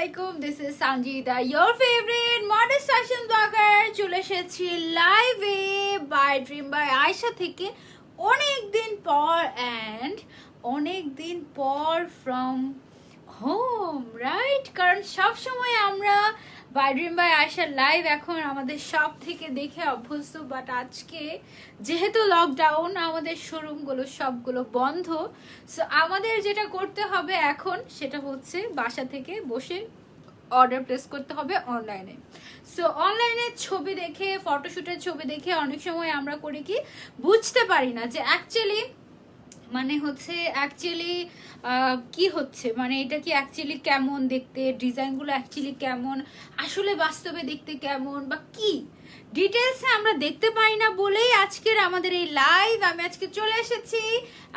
Assalamualaikum. This is Sanjida, your favorite modest fashion blogger. চলে এসেছি লাইভে বাই ড্রিম বাই আয়শা থেকে অনেক দিন পর ফ্রম হোম, রাইট? কারণ সব সময় আমরা by dream by Ayesha live এখন আমাদের সব থেকে দেখে অভ্যস্ত, বাট আজকে যেহেতু লকডাউন আমাদের শোরুমগুলো সবগুলো বন্ধ, সো আমাদের যেটা করতে হবে এখন সেটা হচ্ছে বাসা থেকে বসে অর্ডার প্লেস করতে হবে অনলাইনে। সো অনলাইনে ছবি দেখে, ফটোশ্যুটের ছবি দেখে অনেক সময় আমরা করি কি বুঝতে পারি না যে অ্যাকচুয়ালি কি হচ্ছে, মানে এটা কি অ্যাকচুয়ালি কেমন দেখতে, ডিজাইনগুলো অ্যাকচুয়ালি কেমন, আসলে বাস্তবে দেখতে কেমন বা কি ডিটেলসে আমরা দেখতে পাই না বলেই আজকের আমাদের এই লাইভ। আমি আজকে চলে এসেছি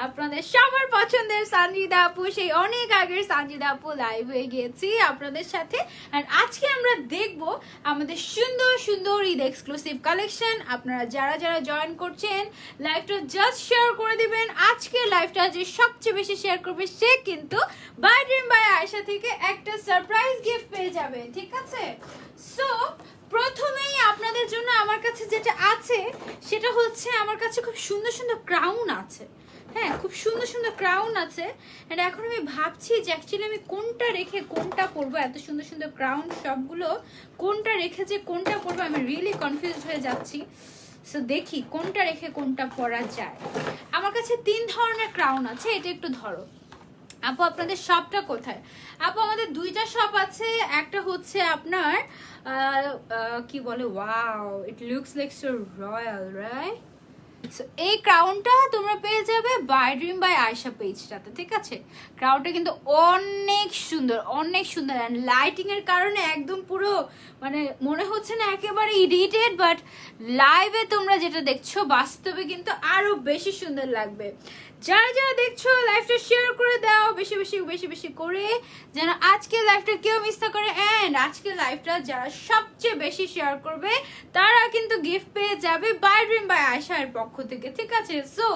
আপনাদের সবার পছন্দের সানজিদা আপু, সেই অনেক আগের সানজিদা আপু লাইভ হয়ে গিয়েছি আপনাদের সাথে। আর আজকে আমরা দেখব আমাদের সুন্দর সুন্দর ঈদ এক্সক্লুসিভ কালেকশন। আপনারা যারা যারা জয়েন করছেন লাইভটা জাস্ট শেয়ার করে দিবেন। আজকে লাইভটা যে সবচেয়ে বেশি শেয়ার করবে সে কিন্তু বাই ড্রিম বাই আয়শা থেকে একটা সারপ্রাইজ গিফট পেয়ে যাবে, ঠিক আছে? সো প্রথমেই আপনাদের জন্য আমার কাছে যেটা আছে সেটা হচ্ছে আমার কাছে খুব সুন্দর সুন্দর ক্রাউন আছে। হ্যাঁ, খুব সুন্দর সুন্দর ক্রাউন আছে। আর এখন আমি ভাবছি যে অ্যাকচুয়ালি আমি কোনটা রেখে কোনটা পরবো। এত সুন্দর সুন্দর ক্রাউন সবগুলো কোনটা রেখে যে কোনটা পরবো আমি রিয়েলি কনফিউজড হয়ে যাচ্ছি। সো দেখি কোনটা রেখে কোনটা পরা যায়। আমার কাছে 3 ধরনের ক্রাউন আছে, এটা একটু ধরো। আপু আপনাদের শপটা কোথায়? আপু আমাদের 2টা শপ আছে। একটা হচ্ছে আপনার কি বলে, wow it looks like so royal, right? So এই ক্রাউনটা তোমরা পেয়ে যাবে বাই ড্রিম বাই আয়শা পেজটাতে, ঠিক আছে? ক্রাউনটা কিন্তু অনেক সুন্দর, অনেক সুন্দর। অ্যান্ড লাইটিং এর কারণে একদম পুরো মানে মনে হচ্ছে না একেবারে এডিটেড, বাট লাইভে তোমরা যেটা দেখছো বাস্তবে কিন্তু আরো বেশি সুন্দর লাগবে। যারা যারা দেখছো লাইভটা শেয়ার করে দাও বেশি বেশি বেশি বেশি করে, যেন আজকে লাইভটা কেউ মিস না করে। অ্যান্ড আজকে লাইভটা যারা সবচেয়ে বেশি শেয়ার করবে তারা কিন্তু গিফট পেয়ে যাবে বাই ড্রিম বাই আয়শার পক্ষ থেকে, ঠিক আছে? সো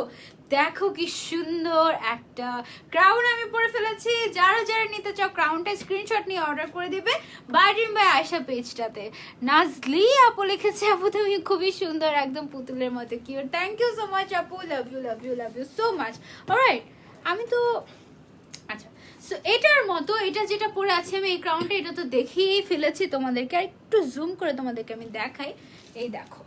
দেখো কি সুন্দর একটা ক্রাউন আমি পরে ফেলেছি। যারা যারা নিতে চাও ক্রাউনটা স্ক্রিনশট নিয়ে অর্ডার করে দিবে বাই ড্রিম বাই আয়শা পেজটাতে। নাজলি আপু লিখেছে, আপু তুমি খুবই সুন্দর, একদম পুতুলের মতো cute. Thank you so much আপু, love you love you love you so much. Alright, আমি তো আচ্ছা, সো এটার মতো এটা যেটা পরে আছে আমি এই ক্রাউনটা, এটা তো দেখিয়েই ফেলেছি তোমাদেরকে। আর একটু জুম করে তোমাদেরকে আমি দেখাই। এই দেখো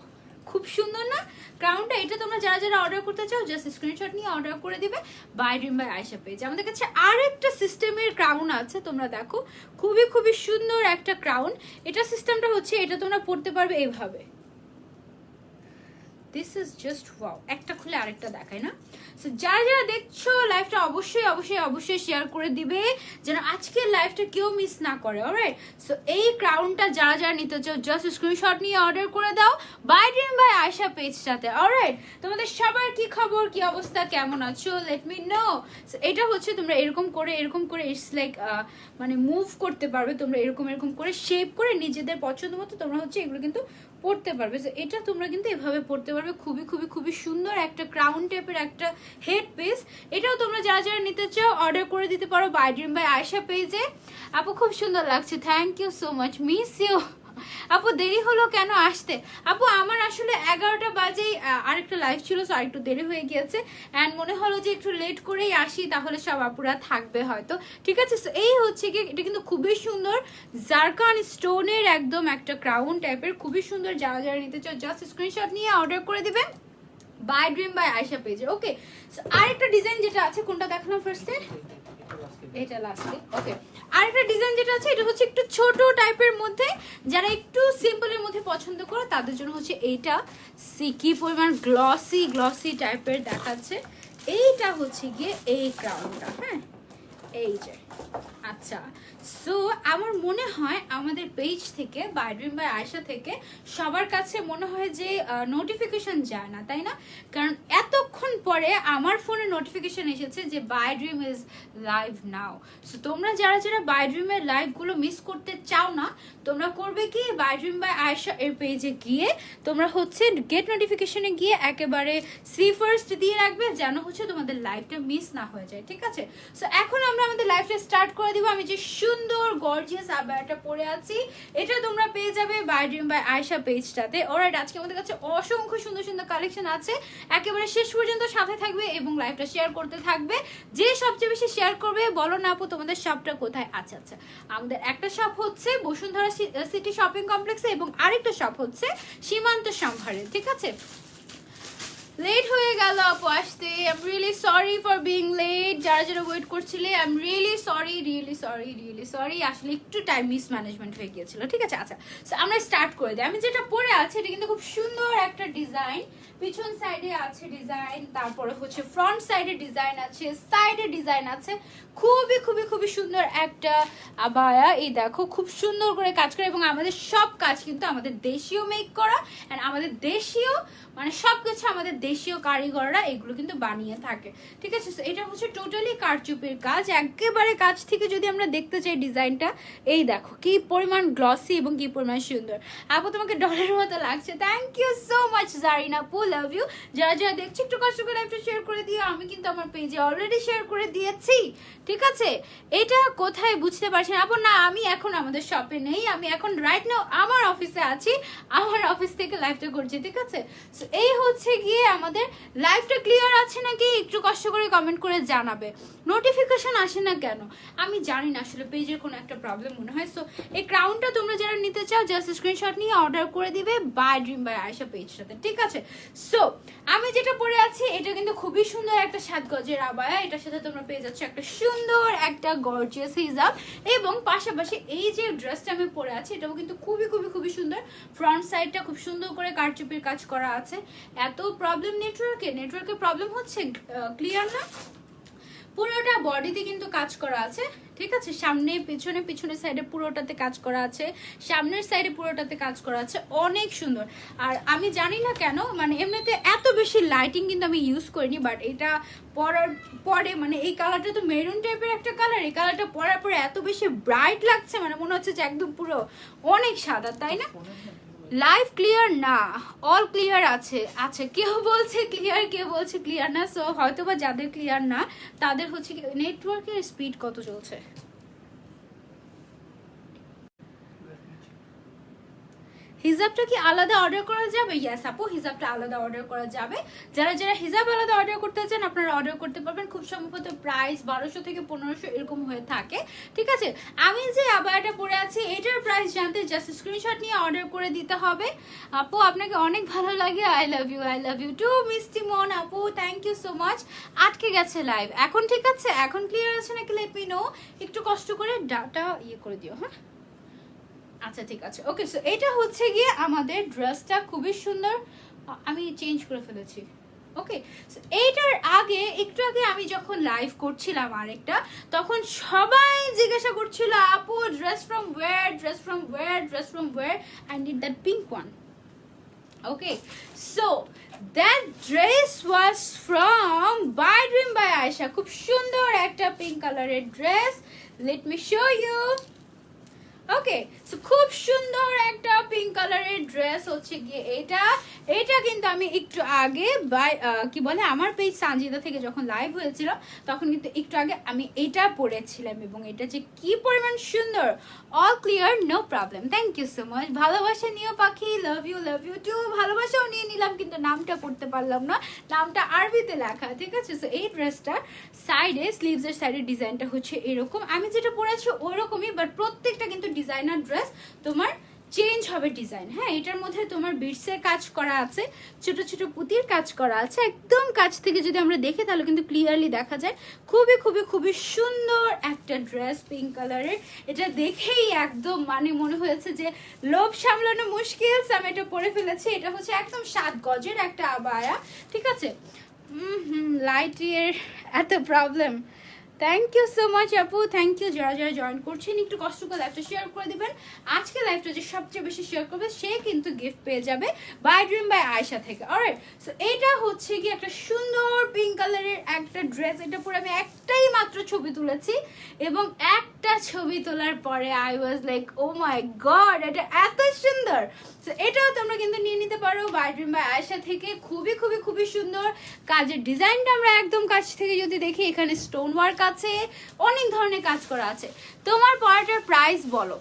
খুব সুন্দর না ক্রাউনটা? এটা তোমরা যারা যারা অর্ডার করতে চাও জাস্ট স্ক্রিনশট নিয়ে অর্ডার করে দিবে by dream by Ayesha page. আমাদের কাছে আর একটা সিস্টেমের ক্রাউন আছে, তোমরা দেখো খুবই খুবই সুন্দর একটা ক্রাউন। এটা সিস্টেমটা হচ্ছে এটা তোমরা পড়তে পারবে এইভাবে। This is just wow. একটা খুলে আরেকটা দেখায় না? সো যারা যারা দেখছো লাইভটা অবশ্যই অবশ্যই অবশ্যই শেয়ার করে দিবে যেন আজকের লাইভটা কেউ মিস না করে, অলরাইট? সো এই ক্রাউনটা যারা যারা নিতে চাও জাস্ট স্ক্রিনশট নিয়ে অর্ডার করে দাও বাই ড্রিম বাই আয়শা পেজটাতে, অলরাইট? তোমাদের সবার কি খবর, কি অবস্থা, কেমন আছো? Let me no. সো এটা হচ্ছে তোমরা এরকম করে ইটস লাইক মানে মুভ করতে পারবে তোমরা, এরকম এরকম করে শেপ করে নিজেদের পছন্দ মতো তোমরা হচ্ছে এগুলো কিন্তু পড়তে পারবে। সো এটা তোমরা কিন্তু এভাবে পড়তে পারবে। খুবই খুবই খুবই সুন্দর একটা ক্রাউন টাইপের একটা হেড পিস। এটাও তোমরা যারা যারা নিতে চাও অর্ডার করে দিতে পারো বাই ড্রিম বাই আয়শা পেজে। আপু খুব সুন্দর লাগছে, thank you so much, miss you. আপু দেরি হলো কেন আসতে? আপু আমার আসলে 11টা বাজেই আরেকটা লাইভ ছিল, সো আরেকটু দেরি হয়ে গিয়েছে। অ্যান্ড মনে হলো যে একটু লেট করেই আসি, তাহলে সব আপুরা থাকবে হয়তো, ঠিক আছে? সো এই হচ্ছে কি, এটা কিন্তু খুবই সুন্দর জারকান স্টোনের একদম একটা ক্রাউন টাইপের, খুবই সুন্দর। যারা যারা নিতে চাও জাস্ট স্ক্রিনশট নিয়ে অর্ডার করে দিবে বাই ড্রিম বাই আয়শা পেজে, ওকে? আরেকটা ডিজাইন যেটা আছে, কোনটা দেখালাম ফার্স্টে? এটা লাস্টে, ওকে। আরেকটা ডিজাইন যেটা আছে এটা হচ্ছে একটু ছোট টাইপের মধ্যে, যারা একটু সিম্পলের মধ্যে পছন্দ করে তাদের জন্য হচ্ছে এইটা। সিকি পরিমাণ গ্লসি গ্লসি টাইপের দেখাচ্ছে। এইটা হচ্ছে গিয়ে এই ক্রাউনটা, হ্যাঁ এই যে। আচ্ছা, সো আমার মনে হয় আমাদের পেজ থেকে বাই ড্রিম বাই আয়শা থেকে সবার কাছে মনে হয় যে নোটিফিকেশন যায় না, তাই না? কারণ এতক্ষণ পরে আমার ফোনে নোটিফিকেশন এসেছে যে by dream is live now. So তোমরা যারা যারা বাই ড্রিমের লাইভগুলো মিস করতে চাও না, তোমরা করবে কি বাই ড্রিম বাই আয়শা এর পেজে গিয়ে তোমরা হচ্ছে গেট নোটিফিকেশনে গিয়ে একেবারে সি ফার্স্ট দিয়ে রাখবে যেন হচ্ছে তোমাদের লাইভটা মিস না হয়ে যায়, ঠিক আছে? সো এখন আমরা আমাদের লাইফটা স্টার্ট করে দিব। আমি যে সুন্দর গর্জিয়াস আবায়াটা পরে আছি এটা তোমরা পেয়ে যাবে বাই ড্রিম বাই আয়েশা পেজটাতে। অলরাইট, আজকে আমাদের কাছে অসংখ্য সুন্দর সুন্দর কালেকশন আছে, একেবারে শেষ পর্যন্ত সাথে থাকবে এবং লাইভটা শেয়ার করতে থাকবে। যে সবচেয়ে বেশি শেয়ার করবে বলো না আপু তোমাদের শপটা কোথায়? আচ্ছা আচ্ছা, আমাদের একটা শপ হচ্ছে বসুন্ধরা সিটি শপিং কমপ্লেক্সে এবং আরেকটা শপ হচ্ছে সীমান্ত সম্ভারে। ঠিক আছে, লেট হয়ে গেল আপু আসতে, I am really sorry for being late. যারা যারা ওয়েট করছিলে I am really sorry, really sorry, really sorry. আসলে একটু টাইম মিসম্যানেজমেন্ট হয়ে গিয়েছিল। ঠিক আছে, আচ্ছা আমরা স্টার্ট করে দিই। আমি যেটা পরে আছি এটা কিন্তু খুব সুন্দর একটা ডিজাইন, পিছন সাইডে আছে ডিজাইন, তারপরে হচ্ছে ফ্রন্ট সাইডে ডিজাইন আছে, সাইডে ডিজাইন আছে। খুবই খুবই খুবই সুন্দর একটা আবায়া। এই দেখো খুব সুন্দর করে কাজ করে এবং আমাদের সব কাজ কিন্তু আমাদের দেশীয় মেক করা, অ্যান্ড আমাদের দেশীয় মানে সবকিছু আমাদের দেশীয় কারিগররা এগুলো কিন্তু বানিয়ে থাকে। ঠিক আছে, এটা হচ্ছে টোটালি কারচুপির কাজ। একেবারে কাছ থেকে যদি আমরা দেখতে চাই ডিজাইনটা, এই দেখো কি পরিমাণ গ্লসি এবং কি পরিমাণ সুন্দর। আপু তোমাকে ডলের মতো লাগছে, thank you so much Zarina আপু, লাভ ইউ। যারা যারা দেখছি একটু কষ্ট করে লাইভটা শেয়ার করে দিও, আমি কিন্তু আমার পেজে অলরেডি শেয়ার করে দিয়েছি। ঠিক আছে, এটা কোথায় বুঝতে পারছেন আপু? না, আমি এখন আমাদের শপে নেই, আমি এখন রাইট নাও আমার অফিসে আছি, আমার অফিস থেকে লাইভটা করছি। ঠিক আছে, এই হচ্ছে গিয়ে আমাদের লাইভটা ক্লিয়ার আছে নাকি একটু কষ্ট করে কমেন্ট করে জানাবে। নোটিফিকেশন আসে না কেন আমি জানি না, আসলে পেজের কোনো একটা প্রবলেম মনে হয়। সো এই ক্রাউনটা তোমরা যারা নিতে চাও জাস্ট স্ক্রিনশট নিয়ে অর্ডার করে দিবে বাই ড্রিম বাই আয়েশা পেজটাতে। ঠিক আছে, সো আমি যেটা পরে আছি এটা কিন্তু খুবই সুন্দর একটা 7 গজের আবায়া। এটার সাথে তোমরা পেয়ে যাচ্ছ একটা সুন্দর একটা গর্জিয়াস হিজাব, এবং পাশাপাশি এই যে ড্রেসটা আমি পরে আছি এটাও কিন্তু খুবই খুবই খুবই সুন্দর। ফ্রন্ট সাইডটা খুব সুন্দর করে কারচুপির কাজ করা আছে। এত প্রবলেম নেটওয়ার্কের প্রবলেম হচ্ছে, ক্লিয়ার না? পুরোটা বডিতে কিন্তু কাজ করা আছে। ঠিক আছে, সামনে পিছনে, পিছনের সাইডে পুরোটাতে কাজ করা আছে, সামনের সাইডে পুরোটাতে কাজ করা আছে, অনেক সুন্দর। আর আমি জানি না কেন মানে এমনিতে এত বেশি লাইটিং কিন্তু আমি ইউজ করিনি, বাট এটা পরার পরে মানে এই কালারটা তো মেরুন টাইপের একটা কালার, এই কালারটা পরার পরে এত বেশি ব্রাইট লাগছে, মানে মনে হচ্ছে যে একদম পুরো অনেক সাদা, তাই না? লাইভ ক্লিয়ার না, অল ক্লিয়ার আছে। আচ্ছা, কেউ বলছে ক্লিয়ার, কেউ বলছে ক্লিয়ার না। সো হয়তো বা যাদের ক্লিয়ার না তাদের হচ্ছে নেটওয়ার্কের স্পিড কত চলছে। হিজাবটা কি আলাদা অর্ডার করা যাবে? ইয়েস আপু, হিজাবটা আলাদা অর্ডার করা যাবে। যারা যারা হিজাব আলাদা অর্ডার করতে চান আপনারা অর্ডার করতে পারবেন। খুব সম্ভবত প্রাইস 1200 থেকে 1500 এরকম হয়ে থাকে। ঠিক আছে, আমি যে আবায়াটা পরে আছি এটার প্রাইস জানতে জাস্ট স্ক্রিনশট নিয়ে অর্ডার করে দিতে হবে। আপু আপনাকে অনেক ভালো লাগে, আই লাভ ইউ টু মিষ্টি মন আপু, থ্যাংক ইউ সো মাচ। আটকে গেছে লাইভ, এখন ঠিক আছে? এখন ক্লিয়ার আছে নাকি লেট মি নো। একটু কষ্ট করে ডাটা ইয়ে করে দিও। হ্যাঁ আচ্ছা ঠিক আছে, ওকে। সো এটা হচ্ছে গিয়ে আমাদের ড্রেসটা, খুবই সুন্দর। আমি চেঞ্জ করে ফেলেছি। ওকে, এইটার আগে একটু আগে আমি যখন লাইভ করছিলাম আরেকটা, তখন সবাই জিজ্ঞাসা করছিল আপু dress from where, dress from where, dress from where, I need that pink one. Okay, so that dress was from by dream by Ayesha. খুব সুন্দর একটা পিঙ্ক কালারের dress, let me show you. Okay, so খুব সুন্দর একটা pink কালারের dress হচ্ছে গিয়ে এটা। এটা কিন্তু আমি একটু আগে কি বলে আমার পেজ সানজিদা থেকে যখন লাইভ হয়েছিল তখন কিন্তু একটু আগে আমি এটা পরেছিলাম, এবং এটা যে কি পরিমাণ সুন্দর। All clear, no problem, thank you so much. ভালোবাসা নিও পাখি, লাভ ইউ টু। ভালোবাসাও নিয়ে নিলাম কিন্তু নামটা পড়তে পারলাম না, নামটা আরবিতে লেখা। ঠিক আছে, সো এই ড্রেসটার সাইডে স্লিভসের সাইডের ডিজাইনটা হচ্ছে এরকম, আমি যেটা পরেছি ওরকমই, বাট প্রত্যেকটা কিন্তু ডিজাইনার ড্রেস তোমার চেঞ্জ হবে ডিজাইন। হ্যাঁ, এটার মধ্যে তোমার বিটসের কাজ করা আছে, ছোট ছোট পুঁতির কাজ করা আছে। একদম কাছ থেকে যদি আমরা দেখি তাহলে কিন্তু ক্লিয়ারলি দেখা যায়। খুবই খুবই খুবই সুন্দর একটা ড্রেস, পিঙ্ক কালারের। এটা দেখেই একদম মানে মনে হয়েছে যে লোভ সামলানো মুশকিল। আমি এটা পরে ফেলেছি। এটা হচ্ছে একদম 7 গজের একটা আবায়া। ঠিক আছে, লাইটের এত problem. Thank you so much আপু, থ্যাংক ইউ। যারা যারা জয়েন করছেন একটু কষ্ট করে লাইভটা শেয়ার করে দিবেন। আজকে লাইভটা যে সবচেয়ে বেশি শেয়ার করবে সে কিন্তু গিফট পেয়ে যাবে বাই ড্রিম বাই আয়েশা থেকে। অলরাইট, সো এটা হচ্ছে কি একটা সুন্দর পিঙ্ক কালারের একটা ড্রেস। এটা পরে আমি একটাই মাত্র ছবি তুলেছি এবং একটা একটা ছবি তোলার পরে I was like oh my god, এটা এত সুন্দর। তো এটাও তোমরা কিন্তু নিয়ে নিতে পারো বাই ড্রিম বাই আয়েশা থেকে। খুবই খুবই খুবই সুন্দর কাজের ডিজাইনটা আমরা একদম কাছ থেকে যদি দেখি, এখানে স্টোন ওয়ার্ক আছে, অনেক ধরনের কাজ করা আছে। তোমার পরাটার প্রাইস বলো।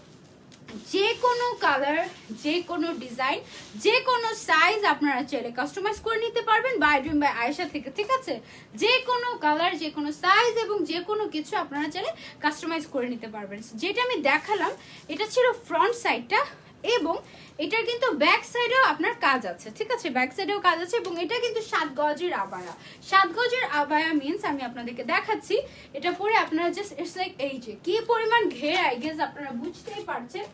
যে কোনো কালার, যে কোনো ডিজাইন, যে কোনো সাইজ আপনারা চাইলে কাস্টমাইজ করে নিতে পারবেন বাই ড্রিম বাই আয়েশা থেকে, ঠিক আছে? যে কোনো কালার, যে কোনো সাইজ এবং যে কোনো কিছু আপনারা চাইলে কাস্টমাইজ করে নিতে পারবেন। যেটা আমি দেখালাম এটা ছিল ফ্রন্ট সাইডটা, এবং এটার কিন্তু ব্যাক সাইডেও আপনার কাজ আছে, ঠিক আছে? ব্যাক সাইডেও কাজ আছে, এবং এটা কিন্তু 7 গজের আবায়া। 7 গজের আবায়া মিন্স আমি আপনাদেরকে দেখাচ্ছি, এটা পরে আপনারা জাস্ট ইটস লাইক এই যে কি পরিমাণ ঘের, আই গেস আপনারা বুঝতেই পারছেন,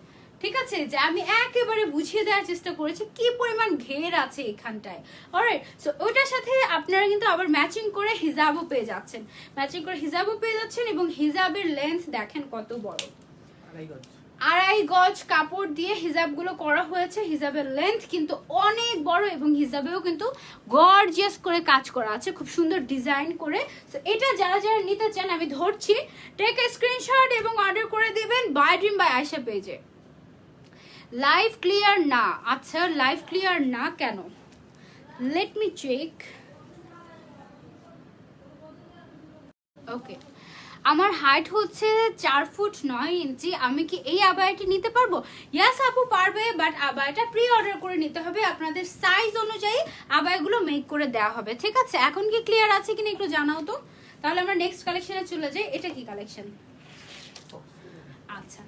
ঠিক আছে? যে আমি একেবারে বুঝিয়ে দেওয়ার চেষ্টা করেছি কি পরিমাণ ঘের আছে এখানটায়। অলরাইট, সো ওইটার সাথে আপনারা কিন্তু আবার ম্যাচিং করে হিজাবও পেয়ে যাচ্ছেন, ম্যাচিং করে হিজাবও পেয়ে যাচ্ছেন, এবং হিজাবের লেন্থ দেখেন কত বড়, 2.5 গজ কাপড় দিয়ে হিজাবগুলো করা হয়েছে। হিজাবের লেন্থ কিন্তু অনেক বড়, এবং হিজাবেও কিন্তু গর্জিয়াস করে কাজ করা আছে, খুব সুন্দর ডিজাইন করে। সো এটা যারা যারা নিতে চান আমি ধরছি, টেক এ স্ক্রিনশট এবং অর্ডার করে দিবেন বাই ড্রিম বাই আয়েশা পেজে। লাইভ ক্লিয়ার না, আচ্ছা লাইভ ক্লিয়ার না কেন? Let me check. ওকে, আমার হাইট হচ্ছে 4 ফুট 9 ইঞ্চি। আমি কি এই আবায়াটি নিতে পারবো? ইয়াস আপু পারবে, বাট আবায়াটা প্রি অর্ডার করে নিতে হবে। আপনাদের সাইজ অনুযায়ী আবায়াগুলো মেক করে দেওয়া হবে, ঠিক আছে? এখন কি ক্লিয়ার আছে কিনা একটু জানাও তো, তাহলে আমরা নেক্সট কালেকশনে চলে যাই। এটা কি কালেকশন? আচ্ছা,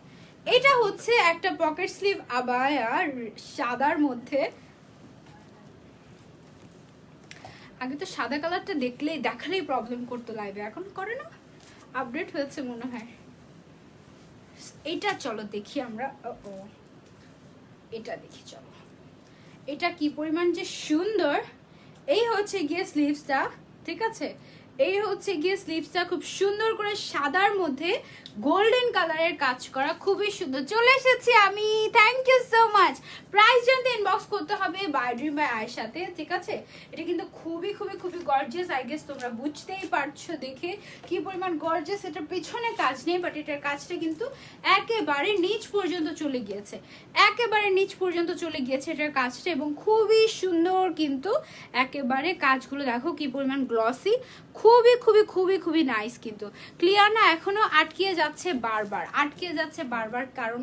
এটা হচ্ছে একটা পকেট স্লিভ আবায়া সাদার মধ্যে। আগে তো সাদা কালারটা দেখালেই প্রবলেম করতো লাইভে, এখন করে না, আপডেট হয়েছে মনে হয়। এটা চলো দেখি আমরা, এটা দেখি চলো, এটা কি পরিমাণ যে সুন্দর। এই হচ্ছে গিয়ে স্লিভসটা, ঠিক আছে? এই হচ্ছে গিয়ে স্লিভসটা খুব সুন্দর করে সাদার মধ্যে গোল্ডেন কালারের কাজ করা, খুবই সুন্দর। চলে এসেছি আমি, thank you so much. Price জানতে ইনবক্স করতে হবে বাই ড্রিম বাই আয়েশাতে, ঠিক আছে? এটা কিন্তু খুবই খুবই খুবই গর্জিয়াস, আই গেস তোমরা বুঝতেই পারছো দেখে কি পরিমাণ গর্জিয়াস। এটার পিছনে কাজ নেই, বাট এটার কাজটা কিন্তু একেবারে নিচ পর্যন্ত চলে গিয়েছে, একেবারে নিচ পর্যন্ত চলে গিয়েছে এটার কাজটা, এবং খুবই সুন্দর কিন্তু একেবারে কাজগুলো দেখো কি পরিমাণ গ্লসি, খুবই খুবই খুবই খুবই নাইস। কিন্তু ক্লিয়ার না, এখনো আটকিয়ে যাচ্ছে বারবার, আটকিয়ে যাচ্ছে বারবার, কারণ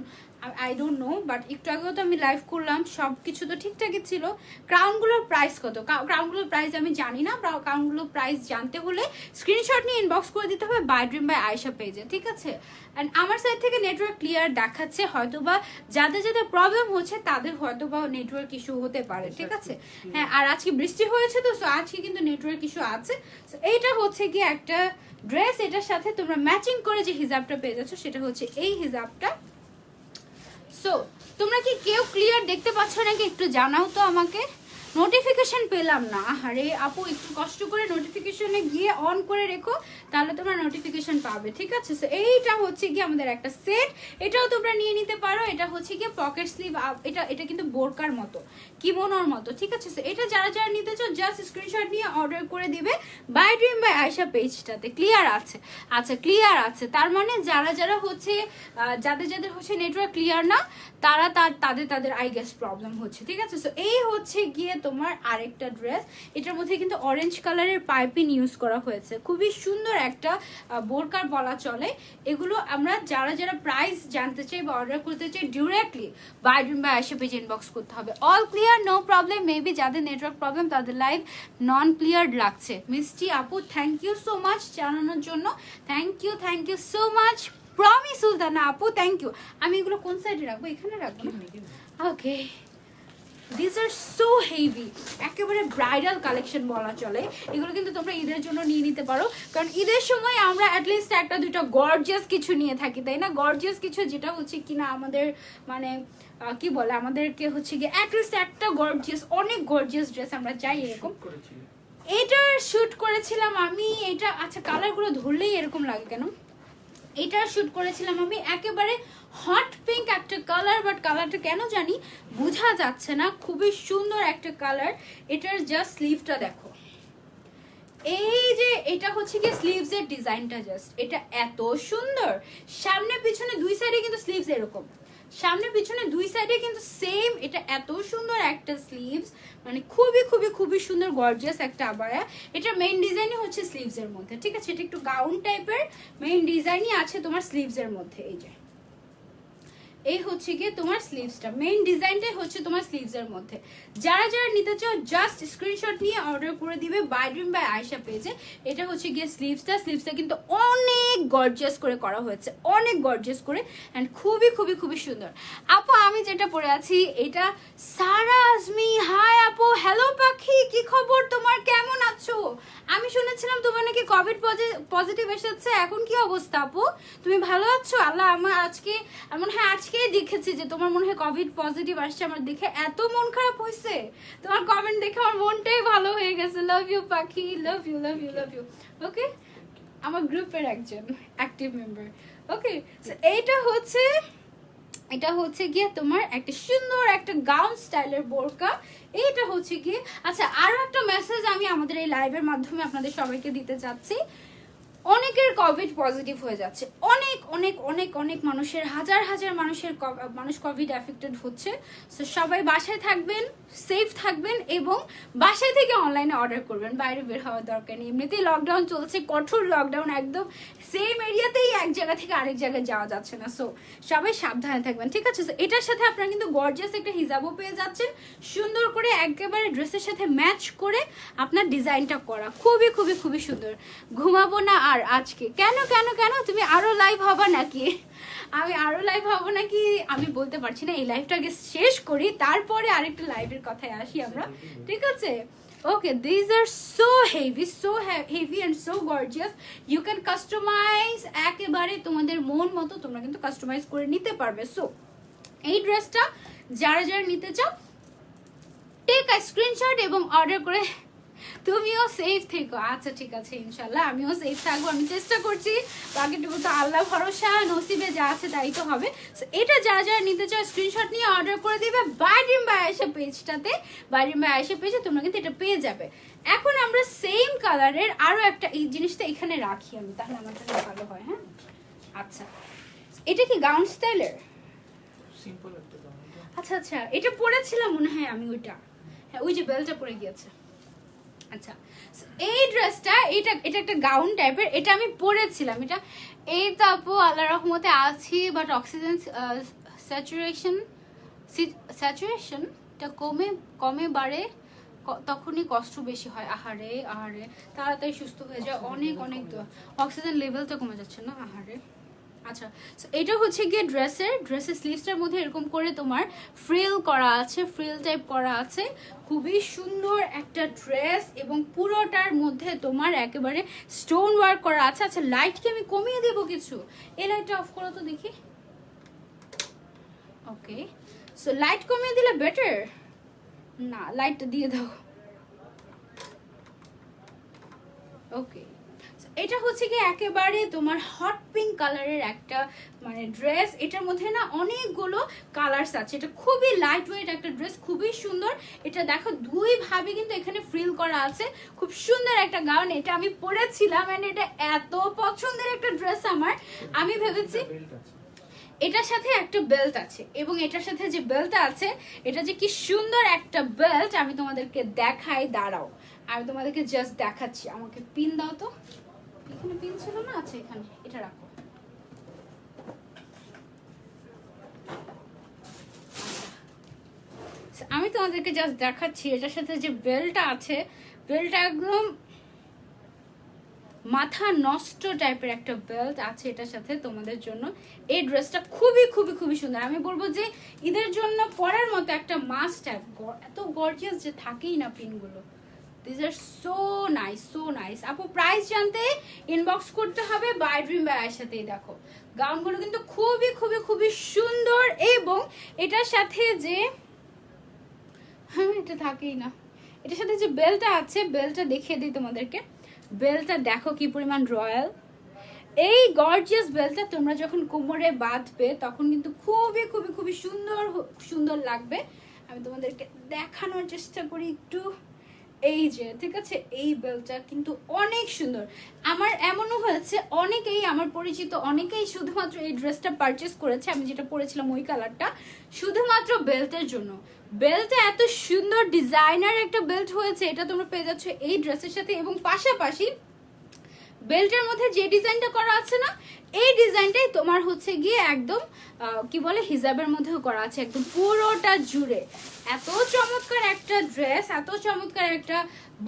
আই ডোন্ট নো, বাট একটু আগেও তো আমি লাইভ করলাম, সব কিছু তো ঠিকঠাকই ছিল। ক্রাউনগুলোর প্রাইস কত? ক্রাউনগুলোর প্রাইস আমি জানি না, ক্রাউনগুলোর প্রাইস জানতে হলে স্ক্রিনশট নিয়ে ইনবক্স করে দিতে হবে বাই ড্রিম বাই আয়েশা পেজে, ঠিক আছে? অ্যান্ড আমার সাইড থেকে নেটওয়ার্ক ক্লিয়ার দেখাচ্ছে, হয়তোবা যাদের যাদের প্রবলেম হচ্ছে তাদের হয়তোবা নেটওয়ার্ক ইস্যু হতে পারে, ঠিক আছে? হ্যাঁ, আর আজকে বৃষ্টি হয়েছে তো, সো আজকে কিন্তু নেটওয়ার্ক ইস্যু আছে। সো এইটা হচ্ছে কি একটা ড্রেস, এটার সাথে তোমরা ম্যাচিং করে যে হিজাবটা পেয়ে যাচ্ছ সেটা হচ্ছে এই হিজাবটা। সো তোমরা কি কেউ ক্লিয়ার দেখতে পাচ্ছ নাকি একটু জানাও তো আমাকে। নোটিফিকেশন পেলাম না, আরে আপু একটু কষ্ট করে নোটিফিকেশনে গিয়ে অন করে রেখো, তাহলে তোমরা নোটিফিকেশন পাবে, ঠিক আছে? সো এইটা হচ্ছে কি আমাদের একটা সেট, এটাও তোমরা নিয়ে নিতে পারো। এটা হচ্ছে কি পকেট স্লিভ, এটা কিন্তু বোরকার মতো, কিমোনোর মতো, ঠিক আছে? সো এটা যারা যারা নিতে চাও জাস্ট স্ক্রিনশট নিয়ে অর্ডার করে দিবে বাই ড্রিম বাই আয়েশা পেজটাতে। ক্লিয়ার আছে? আচ্ছা ক্লিয়ার আছে, তার মানে যারা যারা হচ্ছে যাদের যাদের হচ্ছে নেটওয়ার্ক ক্লিয়ার না, তারা তাদের আই গেস প্রবলেম হচ্ছে, ঠিক আছে? সো এই হচ্ছে গিয়ে তোমার আরেকটা ড্রেস, এটার মধ্যে কিন্তু অরেঞ্জ কালারের পাইপিং ইউজ করা হয়েছে, খুবই সুন্দর একটা বোরকার বলা চলে। এগুলো আমরা যারা যারা প্রাইস জানতে চাই বা অর্ডার করতে চাই directly by dream by Ayesha page inbox করতে হবে। All clear, no problem. Maybe যাদের নেটওয়ার্ক প্রবলেম তাদের লাইভ নন ক্লিয়ার লাগছে। মিষ্টি আপু থ্যাংক ইউ সো মাচ জানানোর জন্য, thank you so much. Promi Sultana আপু থ্যাংক ইউ। আমি এগুলো কোন সাইডে রাখবো? এখানে রাখবো। ওকে, দিস আর সো হেভি, একেবারে ব্রাইডাল কালেকশন বলা চলে। এগুলো কিন্তু তোমরা ঈদের জন্য নিয়ে নিতে পারো, কারণ ঈদের সময় আমরা অ্যাটলিস্ট একটা দুইটা গর্জিয়াস কিছু নিয়ে থাকি, তাই না? গর্জিয়াস কিছু যেটা হচ্ছে কিনা আমাদের মানে কি বলে, আমাদেরকে হচ্ছে গিয়ে অ্যাটলিস্ট একটা গর্জিয়াস, অনেক গর্জিয়াস ড্রেস আমরা চাই এরকম। এটার শুট করেছিলাম আমি, এটা আচ্ছা কালারগুলো ধরলেই এরকম লাগে কেন? এটার শুট করেছিলাম আমি একেবারে হট পিঙ্ক একটা কালার, বাট কালারটা কেন জানি বোঝা যাচ্ছে না, খুবই সুন্দর একটা কালার। এটার জাস্ট স্লিভটা দেখো এই যে এটা হচ্ছে কি স্লিভস এর ডিজাইনটা, জাস্ট এটা এত সুন্দর। সামনে পিছনে দুই সাইডে কিন্তু স্লিভস এরকম, সামনে পিছনে দুই সাইডে কিন্তু সেম। এটা এত সুন্দর একটা স্লিভস, মানে খুবই খুবই খুবই সুন্দর গর্জিয়াস একটা আবায়া। এটার মেইন ডিজাইনই হচ্ছে স্লিভস এর মধ্যে, ঠিক আছে? এটা একটু গাউন টাইপের মেইন ডিজাইনই আছে তোমার স্লিভস এর মধ্যে। এই যে এই হচ্ছে গিয়ে তোমার স্লিভসটা, মেইন ডিজাইনটাই হচ্ছে তোমার স্লিভস এর মধ্যে। যারা যারা নিতে চাও জাস্ট স্ক্রিনশট নিয়ে অর্ডার করে দিবে বাই ড্রিম বাই আয়েশা পেজে। এটা হচ্ছে গিয়ে স্লিভসটা কিন্তু অনেক গর্জিয়াস করে করা হয়েছে, অনেক গর্জিয়াস করে, অ্যান্ড খুবই খুবই খুবই সুন্দর। আপু আমি যেটা পরে আছি এটা সারা আজমি। হাই আপু, হ্যালো পাখি, কি খবর তোমার, কেমন আছো? আমি শুনেছিলাম তোমার নাকি কোভিড পজিটিভ এসেছে, এখন কি অবস্থা আপু? তুমি ভালো আছো? আল্লাহ, আমার আজকে এমন, হ্যাঁ আজকেই দেখেছি যে তোমার মনে হয় কোভিড পজিটিভ আসছে। আমার দেখে এত মন খারাপ হয়েছে, তোমার কমেন্ট দেখে আমার মনটাই ভালো হয়ে গেছে। লাভ ইউ পাখি, love you love you love you. Okay, আমার গ্রুপের একজন অ্যাক্টিভ মেম্বার। ওকে, এটা হচ্ছে গিয়ে তোমার একটা সুন্দর একটা গাউন স্টাইলের বোরকা। এইটা হচ্ছে গিয়ে, আচ্ছা আরো একটা মেসেজ আমি আমাদের এই লাইভের মাধ্যমে আপনাদের সবাইকে দিতে চাচ্ছি। অনেকের কোভিড পজিটিভ হয়ে যাচ্ছে, অনেক অনেক অনেক অনেক মানুষের, হাজার হাজার মানুষ কোভিড অ্যাফেক্টেড হচ্ছে। সো সবাই বাসায় থাকবেন, সেফ থাকবেন এবং বাসায় থেকে অনলাইনে অর্ডার করবেন, বাইরে বের হওয়ার দরকার নেই। এমনিতেই লকডাউন চলছে, কঠোর লকডাউন, একদম সেম এরিয়াতেই এক জায়গা থেকে আরেক জায়গায় যাওয়া যাচ্ছে না। সো সবাই সাবধানে থাকবেন, ঠিক আছে? সো এটার সাথে আপনারা কিন্তু গর্জিয়াস একটা হিজাবও পেয়ে যাচ্ছেন, সুন্দর করে একেবারে ড্রেসের সাথে ম্যাচ করে আপনার ডিজাইনটা করা, খুবই খুবই খুবই সুন্দর। ঘুমাবো না আর আজকে, কেন কেন কেন? তুমি আরো লাইভ হবা নাকি? আমি আরো লাইভ হব নাকি আমি বলতে পারছি না। এই লাইভটাকে শেষ করি, তারপরে আরেকটা লাইভের কথায় আসি আমরা, ঠিক আছে? Okay, these are so heavy and so gorgeous. You can customize একেবারে তোমাদের মন মতো তোমরা কিন্তু কাস্টমাইজ করে নিতে পারবে। সো এই ড্রেসটা যারা যারা নিতে চাও টেক আ স্ক্রিনশট এবং অর্ডার করে তুমিও সেফ থেকো। আচ্ছা ঠিক আছে, ইনশাল্লাহ আমিও সেফ থাকবো, আমি চেষ্টা করছি। বাকিটুকু তো আল্লাহ ভরসা, নসিবে যা আছে তাই তো হবে। এটা যারা যারা নিতে চাও স্ক্রিনশট নিয়ে অর্ডার করে দিবে বাই ড্রিম বাই আয়েশা পেজটাতে। বাই ড্রিম বাই আয়েশা পেজে তোমরা কিন্তু এটা পেয়ে যাবে। এখন আমরা সেম কালারের আরো একটা, এই জিনিসটা এখানে রাখি আমি, তাহলে আমার জন্য ভালো হয়। হ্যাঁ আচ্ছা, এটা কি গাউন স্টাইলের? সিম্পল একটা গাউন। আচ্ছা আচ্ছা, এটা পরেছিলাম মনে হয় আমি, ওইটা, হ্যাঁ ওই যে বেলটা পরে গিয়েছে। আচ্ছা, এই ড্রেসটা এটা একটা গাউন টাইপের, এটা আমি পরেছিলাম। এটা এই তো আপু আল্লাহ রহমতে আছি, বাট অক্সিজেন স্যাচুরেশনটা কমে বাড়ে, তখনই কষ্ট বেশি হয়। আহারে আহারে, তাড়াতাড়ি সুস্থ হয়ে যায়, অনেক অনেক অক্সিজেন লেভেলটা কমে যাচ্ছে না, আহারে। আচ্ছা, এটা হচ্ছে গিয়ে ড্রেসের স্লিভসটার মধ্যে এরকম করে তোমার ফ্রিল করা আছে, ফ্রিল টাইপ করা আছে, খুবই সুন্দর একটা ড্রেস এবং পুরোটার মধ্যে তোমার একেবারে স্টোন ওয়ার্ক করা আছে। আচ্ছা লাইটকে আমি কমিয়ে দেবো কিছু, এই লাইটটা অফ করো তো দেখি। ওকে, সো লাইট কমিয়ে দিলে বেটার না, লাইটটা দিয়ে দাও। ওকে, এটা হচ্ছে কি একেবারে তোমার হট পিঙ্ক কালারের একটা মানে ড্রেস। এটার মধ্যে না অনেকগুলো কালার্স আছে, এটা খুবই লাইট ওয়েট একটা ড্রেস, খুবই সুন্দর। এটা দেখো দুই ভাবে কিন্তু এখানে ফ্রিল করা আছে, খুব সুন্দর একটা গাউন। এটা আমি পরেছিলাম এন্ড এটা এত পছন্দের একটা ড্রেস আমার, আমি ভেবেছি এটার সাথে একটা বেল্ট আছে, এবং এটার সাথে যে বেল্টটা আছে এটা যে কি সুন্দর একটা বেল্ট, আমি তোমাদেরকে দেখাই, দাঁড়াও আমি তোমাদেরকে জাস্ট দেখাচ্ছি। আমাকে পিন দাও তো, এখানে পিন ছিল না? আচ্ছা এখানে, এটা রাখো। আমি তোমাদেরকে জাস্ট দেখাচ্ছি, এটার সাথে যে বেল্টটা আছে, বেল্টটা একদম মাথা নষ্ট টাইপের একটা বেল্ট আছে এটার সাথে তোমাদের জন্য। এই ড্রেসটা খুবই খুবই খুবই সুন্দর, আমি বলবো যে ঈদের জন্য পরার মতো একটা মাস্ট হ্যাভ। এত গর্জিয়াস যে থাকেই না পিনগুলো। These are so nice. আপু প্রাইস জানতে ইনবক্স করতে হবে বাই ড্রিম বাই আয়েশাতেই। দেখো গাউনগুলো কিন্তু খুবই খুবই খুবই সুন্দর, এবং এটার সাথে যে, হ্যাঁ এটা থাকেই না, এটার সাথে যে বেল্টটা আছে, বেল্টটা দেখিয়ে দিই তোমাদেরকে। বেল্টটা দেখো কি পরিমাণ রয়্যাল। এই গর্জিয়াস বেল্টটা তোমরা যখন কোমরে বাঁধবে তখন কিন্তু খুবই খুবই খুবই সুন্দর সুন্দর লাগবে। আমি তোমাদেরকে দেখানোর চেষ্টা করি একটু, এই যে ঠিক আছে, এই বেলটা কিন্তু অনেক সুন্দর। আমার এমনও হয়েছে অনেকেই আমার পরিচিত অনেকেই শুধুমাত্র এই ড্রেসটা পারচেস করেছে, আমি যেটা পরেছিলাম ওই কালারটা, শুধুমাত্র বেল্টের জন্য। বেল্টটা এত সুন্দর ডিজাইনার একটা বেল্ট হয়েছে, এটা তোমরা পেয়ে যাচ্ছ এই ড্রেসের সাথে। এবং পাশাপাশি বেল্টের মধ্যে যে ডিজাইনটা করা আছে না, এই ডিজাইনটাই তোমার হচ্ছে গিয়ে একদম কি বলে হিজাবের মধ্যেও করা আছে, একদম পুরোটা জুড়ে। এত চমৎকার একটা ড্রেস, এত চমৎকার একটা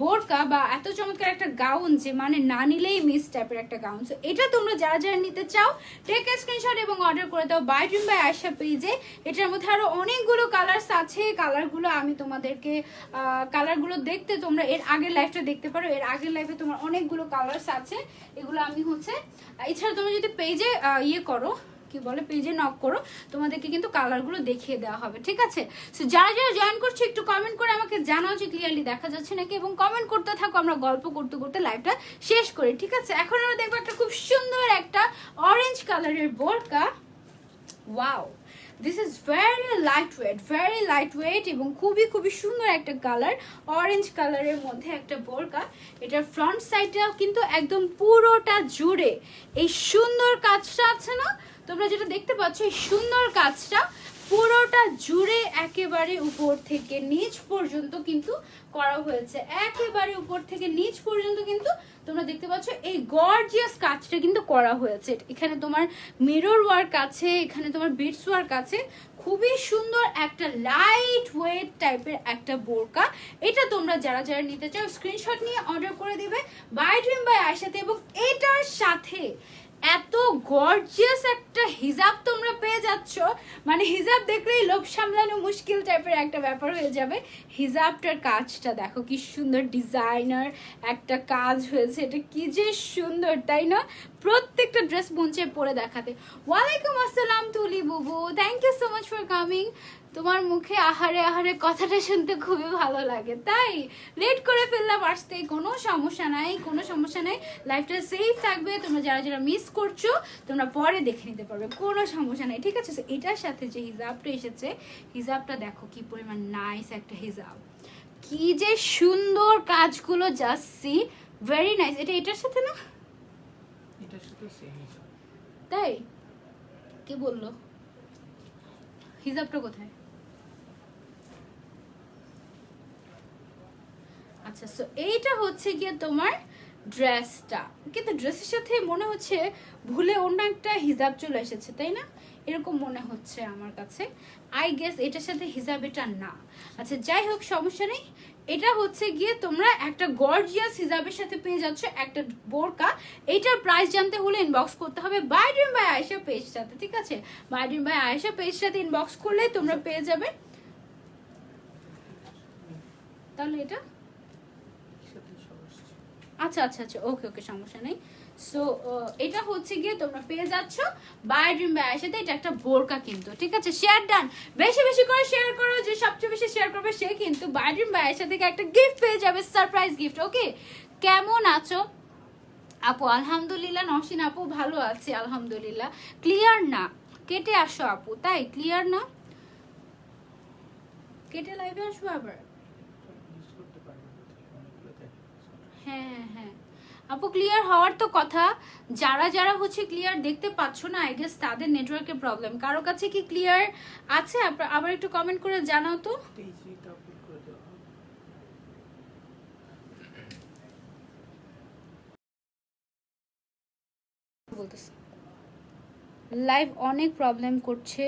বোরকা বা এত চমৎকার একটা গাউন, যে মানে না নিলেই মিস টাইপের একটা গাউন। সো এটা তোমরা যারা যারা নিতে চাও টেক এ স্ক্রিনশট এবং অর্ডার করে দাও বাই ড্রিম বাই আয়েশা পেজে। এটার মধ্যে আরো অনেকগুলো কালার্স আছে, কালারগুলো আমি তোমাদেরকে কালারগুলো দেখতে তোমরা এর আগের লাইভটা দেখতে পারো, এর আগের লাইভে তোমার অনেকগুলো কালার্স আছে, এগুলো আমি হচ্ছে এছাড়া তোমরা যদি পেজে ইয়ে করো কি বলে পেজে নক করো, তোমাদেরকে কিন্তু কালারগুলো দেখিয়ে দেওয়া হবে, ঠিক আছে? সো যারা যারা জয়েন করছো একটু কমেন্ট করে আমাকে জানাও যে ক্লিয়ারলি দেখা যাচ্ছে নাকি, এবং কমেন্ট করতে থাকো, আমরা গল্প করতে করতে লাইভটা শেষ করি, ঠিক আছে? এখন আমরা দেখবো একটা খুব সুন্দর একটা অরেঞ্জ কালারের বোরকা। Wow, this is very light weight এবং খুবই খুবই সুন্দর একটা কালার, অরেঞ্জ কালারের মধ্যে একটা বোরকা। এটার ফ্রন্ট সাইডটা কিন্তু একদম পুরোটা জুড়ে এই সুন্দর কাজটা আছে না, তোমরা যেটা দেখতে পাচ্ছ, এই সুন্দর কাজটা পুরোটা জুড়ে একেবারে উপর থেকে নিচ পর্যন্ত কিন্তু করা হয়েছে, একেবারে উপর থেকে নিচ পর্যন্ত কিন্তু তোমরা দেখতে পাচ্ছ এই গর্জিয়াস কাজটা কিন্তু করা হয়েছে। এখানে তোমার মিরর ওয়ার্ক আছে, এখানে তোমার বিটস ওয়ার্ক আছে, খুবই সুন্দর একটা লাইট ওয়েট টাইপের একটা বোরকা। এটা তোমরা যারা যারা নিতে চাও স্ক্রিনশট নিয়ে অর্ডার করে দিবে বাই ড্রিম বাই আয়েশাতে। এবং এটার সাথে এত গর্জিয়াস একটা হিজাব তোমরা পেয়ে যাচ্ছ, মানে হিজাব দেখলেই লোভ সামলানো মুশকিল টাইপের একটা ব্যাপার হয়ে যাবে। হিজাবটার কাজটা দেখো কি সুন্দর, ডিজাইনার একটা কাজ হয়েছে, এটা কি যে সুন্দর, তাই না? প্রত্যেকটা ড্রেস মঞ্চে পরে দেখাতে। ওয়ালাইকুম আসসালাম তুলি বুবু, thank you so much for coming. তোমার মুখে আহারে আহারে কথাটা শুনতে খুবই ভালো লাগে, তাই লেট করে ফেললাম আসতে, কোনো সমস্যা নাই, কোনো সমস্যা নাই, লাইফটা সেফ থাকবে। তোমরা যারা যারা মিস করছো তোমরা পরে দেখে নিতে পারবে, কোনো সমস্যা নাই, ঠিক আছে? এটার সাথে যে হিজাবটা এসেছে, হিজাবটা দেখো কি পরিমাণ নাইস একটা হিজাব, কি যে সুন্দর কাজগুলো, জাস্ট সি, ভেরি নাইস। এটা এটার সাথে না, এটার সাথে সেম তাই কে বললো? হিজাবটা কোথায়? আচ্ছা, সো এইটা হচ্ছে গিয়ে তোমার ড্রেসটা, কিন্তু ড্রেসের সাথে মনে হচ্ছে ভুলে অন্য একটা হিজাব চলে এসেছে, তাই না? এরকম মনে হচ্ছে আমার কাছে, আই গেস এটার সাথে হিজাব এটা না। আচ্ছা যাই হোক, সমস্যা নেই। এটা হচ্ছে গিয়ে তোমরা একটা গর্জিয়াস হিজাবের সাথে পেয়ে যাচ্ছ একটা বোরকা। এইটার প্রাইস জানতে হলে ইনবক্স করতে হবে বাই ড্রিম বাই আয়েশা পেজটাতে, ঠিক আছে? বাই ড্রিম বাই আয়েশা পেজটাতে ইনবক্স করলে তোমরা পেয়ে যাবে। তাহলে এটা আচ্ছা আচ্ছা আচ্ছা, ওকে ওকে, সমস্যা নেই। সো এটা হচ্ছে গিয়ে তোমরা পেয়ে যাচ্ছ বাই ড্রিম বাই আয়েশাতে, এটা একটা বোরকা কিন্তু, ঠিক আছে? শেয়ার ডান, বেশি বেশি করে শেয়ার করো, যে সবচেয়ে বেশি শেয়ার করবে সে কিন্তু বাই ড্রিম বাই আয়েশা থেকে একটা গিফট পেয়ে যাবে, সারপ্রাইজ গিফট। ওকে, কেমন আছো আপু? আলহামদুলিল্লাহ। নসিন আপু ভালো আছে আলহামদুলিল্লাহ। ক্লিয়ার না, কেটে আসো আপু, তাই ক্লিয়ার না, কেটে লাইভে আসবো আবার। হ্যাঁ হ্যাঁ আপু, ক্লিয়ার হওয়ার তো কথা। যারা যারা হচ্ছে ক্লিয়ার দেখতে পাচ্ছ না, আই গেস তাদের নেটওয়ার্কের প্রবলেম। কারো কাছে কি ক্লিয়ার আছে? আবার একটু কমেন্ট করে জানাও তো। লাইভ অনেক প্রবলেম করছে,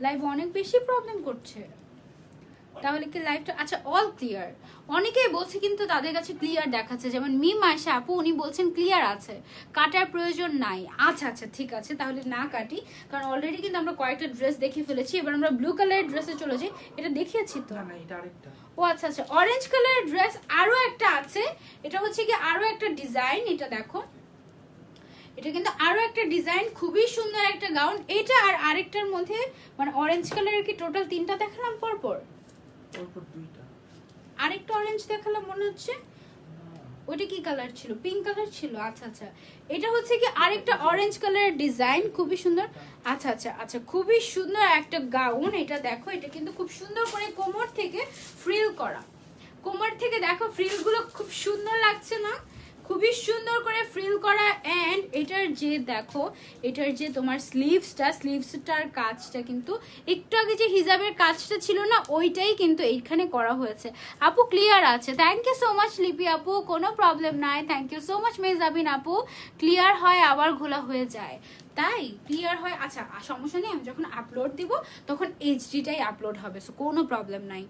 লাইভ অনেক বেশি প্রবলেম করছে। তাহলে কি লাইভটা, আচ্ছা অল ক্লিয়ার? অনেকেই বলছে কিন্তু তাদের কাছে ক্লিয়ার দেখাচ্ছে, যেমন মিম আয়েশা আপু, উনি বলছেন ক্লিয়ার আছে, কাটার প্রয়োজন নাই। আচ্ছা আচ্ছা ঠিক আছে, তাহলে না কাটি, কারণ অলরেডি কিন্তু আমরা কয়েকটা ড্রেস দেখে ফেলেছি। এবার আমরা ব্লু কালারের ড্রেসে চলে যাই, এটা দেখিয়েছি তো। না এটা আরেকটা। ও আচ্ছা আচ্ছা, অরেঞ্জ কালারের ড্রেস আরো একটা আছে, এটা হচ্ছে কি আরো একটা ডিজাইন, এটা দেখো, এটা কিন্তু আরো একটা ডিজাইন, খুবই সুন্দর একটা গাউন। এটা আর আরেকটার মধ্যে মানে অরেঞ্জ কালারের কি টোটাল তিনটা দেখালাম পরপর? পরপর দুইটা, আরেকটা অরেঞ্জ দেখালাম মনে হচ্ছে। ওটা কি কালার ছিল? পিঙ্ক কালার ছিল। আচ্ছা আচ্ছা, এটা হচ্ছে কি আরেকটা অরেঞ্জ কালারের ডিজাইন, খুবই সুন্দর। আচ্ছা আচ্ছা আচ্ছা, খুবই সুন্দর একটা গাউন। এটা দেখো, এটা কিন্তু খুব সুন্দর করে কোমর থেকে ফ্রিল করা। কোমর থেকে দেখো ফ্রিলগুলো খুব সুন্দর লাগছে না? খুবই সুন্দর করে ফ্রিল করা। অ্যান্ড এটার যে দেখো, এটার যে তোমার স্লিভসটার কাজটা কিন্তু একটু আগে যে হিজাবের কাজটা ছিল না, ওইটাই কিন্তু এইখানে করা হয়েছে। আপু ক্লিয়ার আছে? থ্যাংক ইউ সো মাচ লিপি আপু, কোনো প্রবলেম নাই। Thank you so much Mehazabien আপু। ক্লিয়ার হয় আবার ঘোলা হয়ে যায়, তাই ক্লিয়ার হয়। আচ্ছা সমস্যা নেই, আমি যখন আপলোড দিব তখন এইচডিটাই আপলোড হবে, সো কোনো প্রবলেম নাই।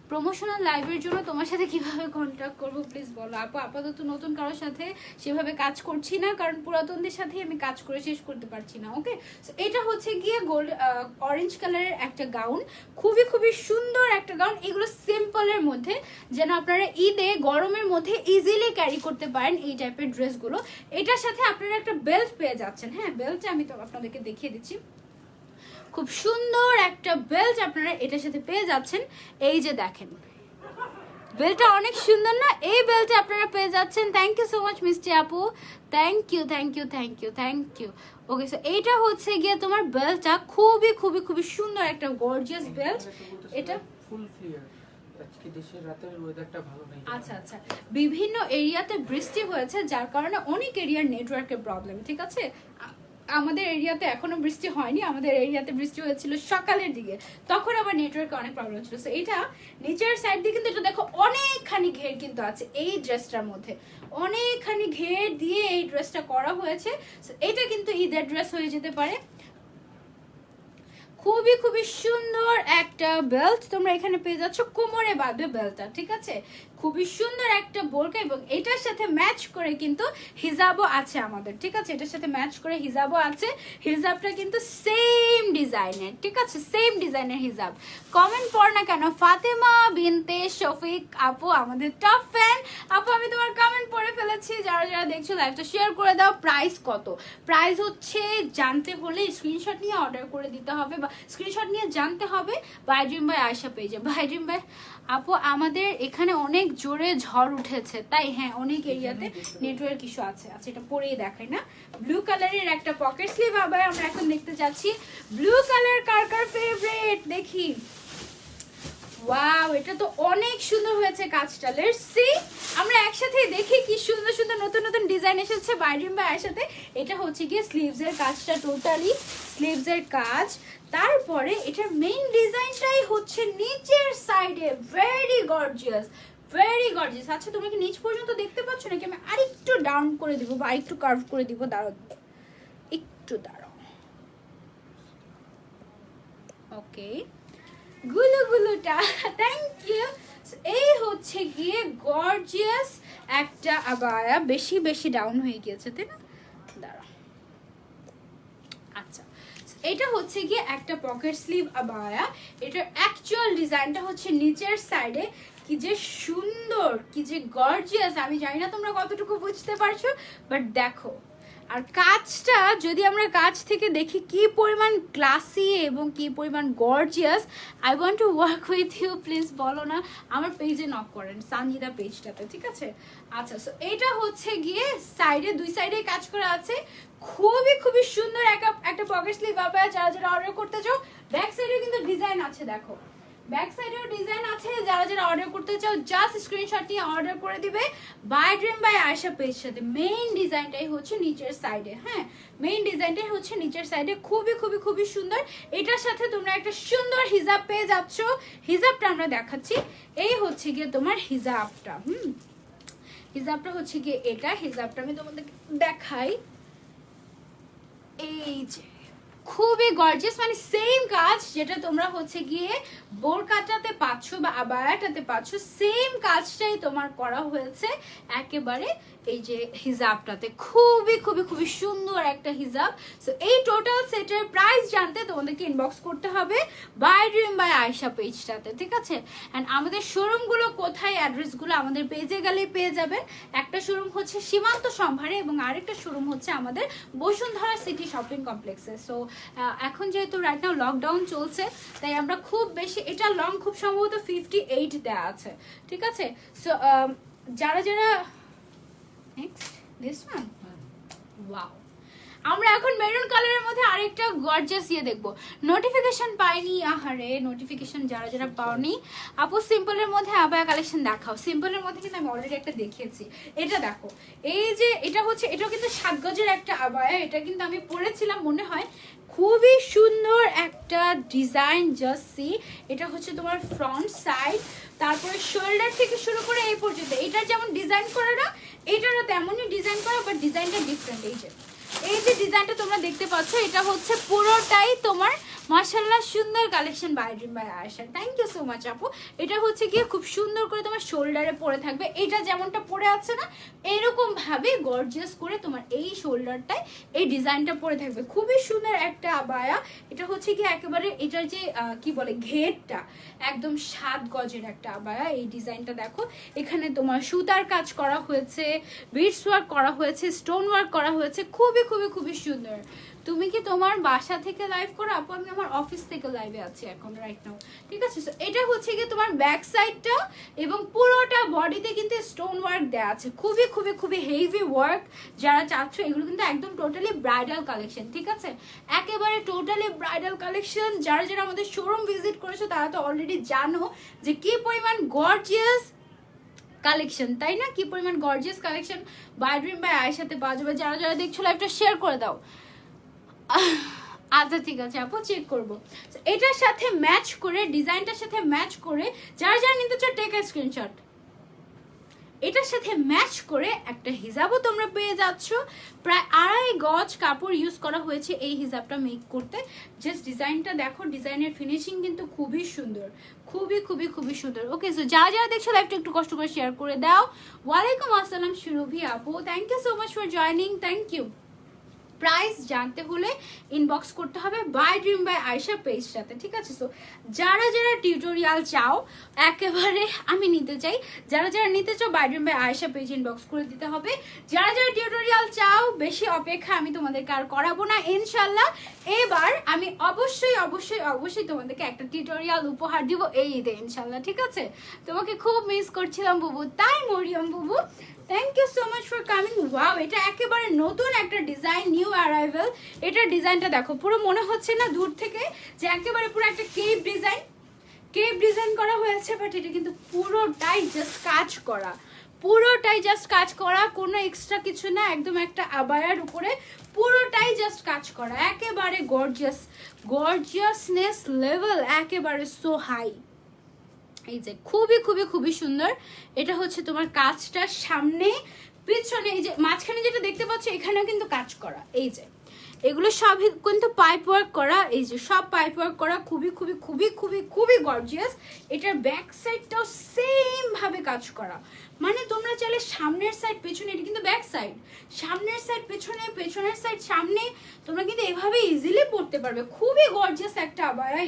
প্রমোশনাল লাইভের জন্য তোমার সাথে কিভাবে কন্ট্যাক্ট করবো প্লিজ বলো আপু। আপাতত নতুন কারোর সাথে সেভাবে কাজ করছি না, কারণ পুরাতনদের সাথেই আমি কাজ করে শেষ করতে পারছি না। ওকে, সো এটা হচ্ছে গিয়ে গোল্ড অরেঞ্জ কালারের একটা গাউন, খুবই খুবই সুন্দর একটা গাউন। এগুলো সিম্পলের মধ্যে, যেন আপনারা ঈদে গরমের মধ্যে ইজিলি ক্যারি করতে পারেন এই টাইপের ড্রেসগুলো। এটার সাথে আপনারা একটা বেল্ট পেয়ে যাচ্ছেন। হ্যাঁ, বেল্টটা আমি তো আপনাদেরকে দেখিয়ে দিচ্ছি, খুব সুন্দর একটা বেল্ট আপনারা এটার সাথে পেয়ে যাচ্ছেন। এই যে দেখেন, বেল্টটা অনেক সুন্দর না? এই বেল্টটা আপনারা পেয়ে যাচ্ছেন। থ্যাংক ইউ সো মাচ মিষ্টি আপু, thank you thank you thank you thank you. Okay, so এইটা হচ্ছে গিয়ে তোমার বেল্টটা, খুবই খুবই খুবই সুন্দর একটা গর্জিয়াস বেল্ট। এটা ফুল ক্লিয়ার। আজকে দেশের রাতের ওয়েদারটা ভালো নেই। আচ্ছা আচ্ছা, বিভিন্ন এরিয়াতে বৃষ্টি হয়েছে, যার কারণে অনেক এরিয়ার নেটওয়ার্কের প্রবলেম, ঠিক আছে? আমাদের এরিয়াতে এখনো বৃষ্টি হয়নি, আমাদের এরিয়াতে বৃষ্টি হয়েছিল সকালের দিকে, তখন আবার নেটওয়ার্কে অনেক প্রবলেম ছিল। সো এটা নিচের সাইড দিয়ে কিন্তু এটা দেখো অনেকখানি ঘের কিন্তু আছে এই ড্রেসটার মধ্যে, অনেকখানি ঘের দিয়ে এই ড্রেসটা করা হয়েছে। সো এটা কিন্তু ঈদের ড্রেস হয়ে যেতে পারে। খুবই খুবই সুন্দর একটা বেল্ট তোমরা এখানে পেয়ে যাচ্ছ, কোমরে বাঁধবে বেল্টটা, ঠিক আছে? খুবই সুন্দর একটা বোরকা, এবং এটার সাথে ম্যাচ করে কিন্তু হিজাবও আছে আমাদের, ঠিক আছে? এটার সাথে ম্যাচ করে হিজাবও আছে। হিজাবটা কিন্তু সেম ডিজাইনের, ঠিক আছে? সেম ডিজাইনের হিজাব। কমেন্ট পড় না কেন? ফাতেমা বিনতে শফিক আপু আমাদের টপ ফ্যান আপু, আমি তোমার কমেন্ট পড়ে ফেলেছি। যারা যারা দেখছো লাইভটা শেয়ার করে দাও। প্রাইস কত? প্রাইস হচ্ছে জানতে হলে স্ক্রিনশট নিয়ে অর্ডার করে দিতে হবে, বা স্ক্রিনশট নিয়ে জানতে হবে বাইড্রিম বাই আয়শা পেজে। বাইড্রিম বাই আপু, আমাদের এখানে অনেক জোরে ঝড় উঠেছে, তাই হ্যাঁ অনেক এরিয়াতে নেটওয়ার্ক ইস্যু আছে। আচ্ছা, এটা পরেই দেখাই না। ব্লু কালারের একটা পকেট স্লিভ আবার আমরা এখন দেখতে যাচ্ছি। ব্লু কালার কার কার ফেভারিট দেখি। ওয়াও, এটা তো অনেক সুন্দর হয়েছে কাজটা। লেটস সি, আমরা একসাথে দেখি কি সুন্দর সুন্দর নতুন নতুন ডিজাইন এসেছে বাইড্রিম বাই আয়শাতে। এটা হচ্ছে গিয়ে স্লিভসের কাজটা, টোটালি স্লিভসের কাজ। তারপরে এটার মেইন ডিজাইনটাই হচ্ছে নিচের সাইডে, ভেরি গর্জিয়াস, ভেরি গর্জিয়াস। আচ্ছা, তোমরা কি নিচ পর্যন্ত দেখতে পাচ্ছ নাকি? আমি আরেকটু ডাউন করে দিব বা আরেকটু কার্ভ করে দিব। দাঁড়াও, একটু দাঁড়াও। ওকে, গুলুগুলুটা, থ্যাংক ইউ। এই হচ্ছে গিয়ে গর্জিয়াস একটা আবায়া, বেশি বেশি ডাউন হয়ে গিয়েছে, তাই না? দাঁড়াও। আচ্ছা, এটা হচ্ছে গিয়ে একটা পকেট স্লিভ আবায়া। এটার অ্যাকচুয়াল ডিজাইনটা হচ্ছে নিচের সাইডে। কি যে সুন্দর, কি যে গর্জিয়াস, আমি জানি না তোমরা কতটুকু বুঝতে পারছো, বাট দেখো। আর কাজটা যদি আমরা কাজ থেকে দেখি কি পরিমাণ ক্লাসি এবং কি পরিমাণ gorgeous. I want to work with you, please বলো না। আমার পেজে নক করেন, সানজিদা পেজটাতে, ঠিক আছে? আচ্ছা, সো এটা হচ্ছে গিয়ে সাইডে, দুই সাইডে কাজ করা আছে। খুবই খুবই সুন্দর একটা পকেট স্লিভ আবায়া। যারা যারা অর্ডার করতে চাও, ব্যাক সাইডে কিন্তু ডিজাইন আছে, দেখো ব্যাক সাইডেও ডিজাইন আছে। যারা যারা অর্ডার করতে চাও জাস্ট স্ক্রিনশট নিয়ে অর্ডার করে দিবে বাইড্রিম বাই আয়শা পেজ সাথে। মেইন ডিজাইনটাই হচ্ছে নিচের সাইডে, হ্যাঁ মেইন ডিজাইনটাই হচ্ছে নিচের সাইডে। খুবই খুবই খুবই সুন্দর। এটার সাথে তোমরা একটা সুন্দর হিজাব পেয়ে যাচ্ছ। হিজাবটা আমরা দেখাচ্ছি। এই হচ্ছে গিয়ে তোমার হিজাবটা। হিজাবটা হচ্ছে গিয়ে এটা। হিজাবটা আমি তোমাদের দেখাই। এই যে খুবই গর্জিয়াস, মানে সেম কাজ যেটা তোমরা হচ্ছে গিয়ে বোরকাটাতে পাচ্ছ বা আবায়াটাতে পাচ্ছ, সেম কাজটাই তোমার করা হয়েছে একেবারে এই যে হিজাবটাতে। খুবই খুবই খুবই সুন্দর একটা হিজাব। সো এই টোটাল সেটের প্রাইস জানতে তোমাদেরকে ইনবক্স করতে হবে বাইড্রিম বাই আয়শা পেজটাতে, ঠিক আছে? অ্যান্ড আমাদের শোরুমগুলো কোথায়, অ্যাড্রেসগুলো আমাদের পেজে গেলেই পেয়ে যাবেন। একটা শোরুম হচ্ছে সীমান্ত সম্ভারে এবং আরেকটা শোরুম হচ্ছে আমাদের বসুন্ধরা সিটি শপিং কমপ্লেক্সে। সো এখন যেহেতু রাইট নাও লকডাউন চলছে, তাই আমরা খুব বেশি, এটা লং খুব সম্ভবত 58 দেওয়া আছে, ঠিক আছে? সো যারা যারা নেক্সট দিস ওয়ান, ওয়াও। আমরা এখন মেরুন কালারের মধ্যে আরেকটা গর্জিয়াস ইয়ে দেখবো। নোটিফিকেশন পাইনি, আহারে নোটিফিকেশন যারা যারা পাওনি আপু সিম্পলের মধ্যে আবায়া কালেকশন দেখাও। সিম্পলের মধ্যে কিন্তু আমি অলরেডি একটা দেখিয়েছি, এটা দেখো। এই যে এটা হচ্ছে, এটাও কিন্তু 7 গজের একটা আবায়া, এটা কিন্তু আমি পরেছিলাম মনে হয়, খুবই সুন্দর একটা ডিজাইন। জাস্ট সি, এটা হচ্ছে তোমার ফ্রন্ট সাইড, তারপরে শোল্ডার থেকে শুরু করে এই পর্যন্ত এটার যেমন ডিজাইন করা না, এটারও তেমনই ডিজাইন করা, বাট ডিজাইনটা ডিফারেন্ট। এই যে ডিজাইনটা তোমরা দেখতে পাচ্ছ, এটা হচ্ছে পুরোটাই তোমার মাশাআল্লাহ সুন্দর collection by dream by Ayesha. Thank you so much আপু। এটা হচ্ছে গিয়ে খুব সুন্দর করে তোমার শোল্ডারে পরে থাকবে, এটা যেমনটা পরে আছে না এরকম ভাবে গর্জিয়াস করে তোমার এই শোল্ডারটায় এই ডিজাইনটা পরে থাকবে। খুবই সুন্দর একটা আবায়া। এটা হচ্ছে কি একেবারে এটার যে কি বলে ঘেরটা একদম 7 গজের একটা আবায়া। এই ডিজাইনটা দেখো, এখানে তোমার সুতার কাজ করা হয়েছে, বিডস ওয়ার্ক করা হয়েছে, স্টোন ওয়ার্ক করা হয়েছে, খুবই খুবই খুবই সুন্দর। তুমি কি তোমার বাসা থেকে লাইভ করো আপু? আমি আমার অফিস থেকে লাইভে আছি এখন রাইট নাও, ঠিক আছে। এটা হচ্ছে কি তোমার ব্যাক সাইডটা এবং পুরোটা বডিতে কিন্তু স্টোন ওয়ার্ক দেওয়া আছে, খুবই খুবই খুবই হেভি ওয়ার্ক। যারা চাচ্ছ এগুলো কিন্তু একদম টোটালি ব্রাইডাল কালেকশন, ঠিক আছে, একেবারে টোটালি ব্রাইডাল কালেকশন। যারা যারা আমাদের শোরুম ভিজিট করেছো তারা তো অলরেডি জানো যে কি পরিমাণ গর্জিয়াস কালেকশন, তাই না? কি পরিমাণ gorgeous collection by dream by আয়েশাতে পাওয়া যাবে। যারা যারা দেখছো লাইভটা শেয়ার করে দাও। আচ্ছা ঠিক আছে আপু, চেক করবো। এটার সাথে ম্যাচ করে, ডিজাইনটার সাথে ম্যাচ করে যারা যারা নিতে চাও টেক এ স্ক্রিনশট। এটার সাথে ম্যাচ করে একটা হিজাবও তোমরা পেয়ে যাচ্ছ। প্রায় 2.5 গজ কাপড় ইউজ করা হয়েছে এই হিজাবটা মেক করতে। জাস্ট ডিজাইনটা দেখো, ডিজাইনের ফিনিশিং কিন্তু খুবই সুন্দর, খুবই খুবই খুবই সুন্দর। ওকে, সো যারা যারা দেখছো লাইভটা একটু কষ্ট করে শেয়ার করে দাও। ওয়ালাইকুম আসসালাম সুরভি আপু, thank you so much for joining, thank you. Price জানতে হলে ইনবক্স করতে হবে বাই ড্রিম বাই আয়েশা পেজটাতে, ঠিক আছে। সো যারা যারা টিউটোরিয়াল চাও একেবারে আমি নিতে চাই, যারা যারা নিতে চাও by dream by Ayesha page inbox করে দিতে হবে। যারা যারা টিউটোরিয়াল চাও বেশি অপেক্ষা আমি তোমাদেরকে আর করাবো না ইনশাল্লাহ। এবার আমি অবশ্যই অবশ্যই অবশ্যই তোমাদেরকে একটা টিউটোরিয়াল উপহার দিব এই ঈদে ইনশাল্লাহ, ঠিক আছে। তোমাকে খুব মিস করছিলাম বুবু, তাই মরিয়ম বুবু thank you so much for coming. Wow, এটা একেবারে নতুন একটা ডিজাইন, নিউ অ্যারাইভেল। এটার ডিজাইনটা দেখো, পুরো মনে হচ্ছে না দূর থেকে যে একেবারে পুরো একটা কেপ ডিজাইন করা হয়েছে, বাট এটা কিন্তু পুরোটাই জাস্ট কাজ করা, পুরোটাই জাস্ট কাজ করা, কোনো এক্সট্রা কিছু না, একদম একটা আবায়ার উপরে পুরোটাই জাস্ট কাজ করা, একেবারে গর্জিয়াসনেস লেভেল একেবারে সো হাই। এই যে খুবই খুবই খুবই সুন্দর। এটা হচ্ছে তোমার কাজটা সামনে পিছনে, এই যে মাঝখানে যেটা দেখতে পাচ্ছ এখানেও কিন্তু কাজ করা। এই যে এগুলো সব কিন্তু পাইপ ওয়ার্ক করা, এই যে সব পাইপ ওয়ার্ক করা, খুবই খুবই খুবই খুবই খুবই গর্জিয়াস। এটার ব্যাক সাইডটাও সেম ভাবে কাজ করা, মানে তোমরা চাইলে সামনের সাইড পেছনে, এটা কিন্তু ব্যাক সাইড, সামনের সাইড পেছনে, পেছনের সাইড সামনে, তোমরা কিন্তু এভাবে ইজিলি পড়তে পারবে। খুবই গর্জিয়াস একটা আবায়া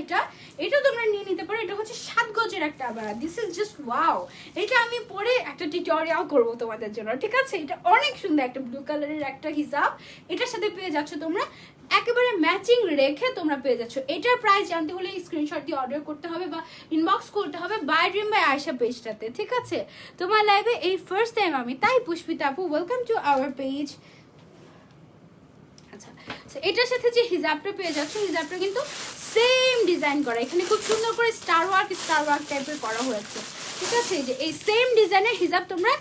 এটা তোমরা নিয়ে নিতে পারো। এটা হচ্ছে 7 গজের একটা abaya, this is just wow. এটা আমি পরে একটা টিউটোরিয়াল করব তোমাদের জন্য, ঠিক আছে। এটা অনেক সুন্দর একটা ব্লু কালারের একটা হিজাব, এটার সাথে পেয়ে যাচ্ছ তোমরা একেবারে ম্যাচিং রেখে তোমরা পেয়ে যাচ্ছ। এটার প্রাইস জানতে হলে স্ক্রিনশট দিয়ে অর্ডার করতে হবে বা ইনবক্স করতে হবে বাই ড্রিম বাই আয়েশা পেজটাতে, ঠিক আছে। তোমার লাইভে এই ফার্স্ট টাইম আমি, তাই পুষ্পিতা আপু ওয়েলকাম টু আওয়ার পেজ। আচ্ছা, এটার সাথে যে হিজাবটা পেয়ে যাচ্ছ, হিজাবটা কিন্তু সেম ডিজাইন করা, এখানে খুব সুন্দর করে স্টার ওয়ার্ক টাইপের করা হয়েছে, ঠিক আছে। যে এই সেম ডিজাইনের হিজাব তোমরা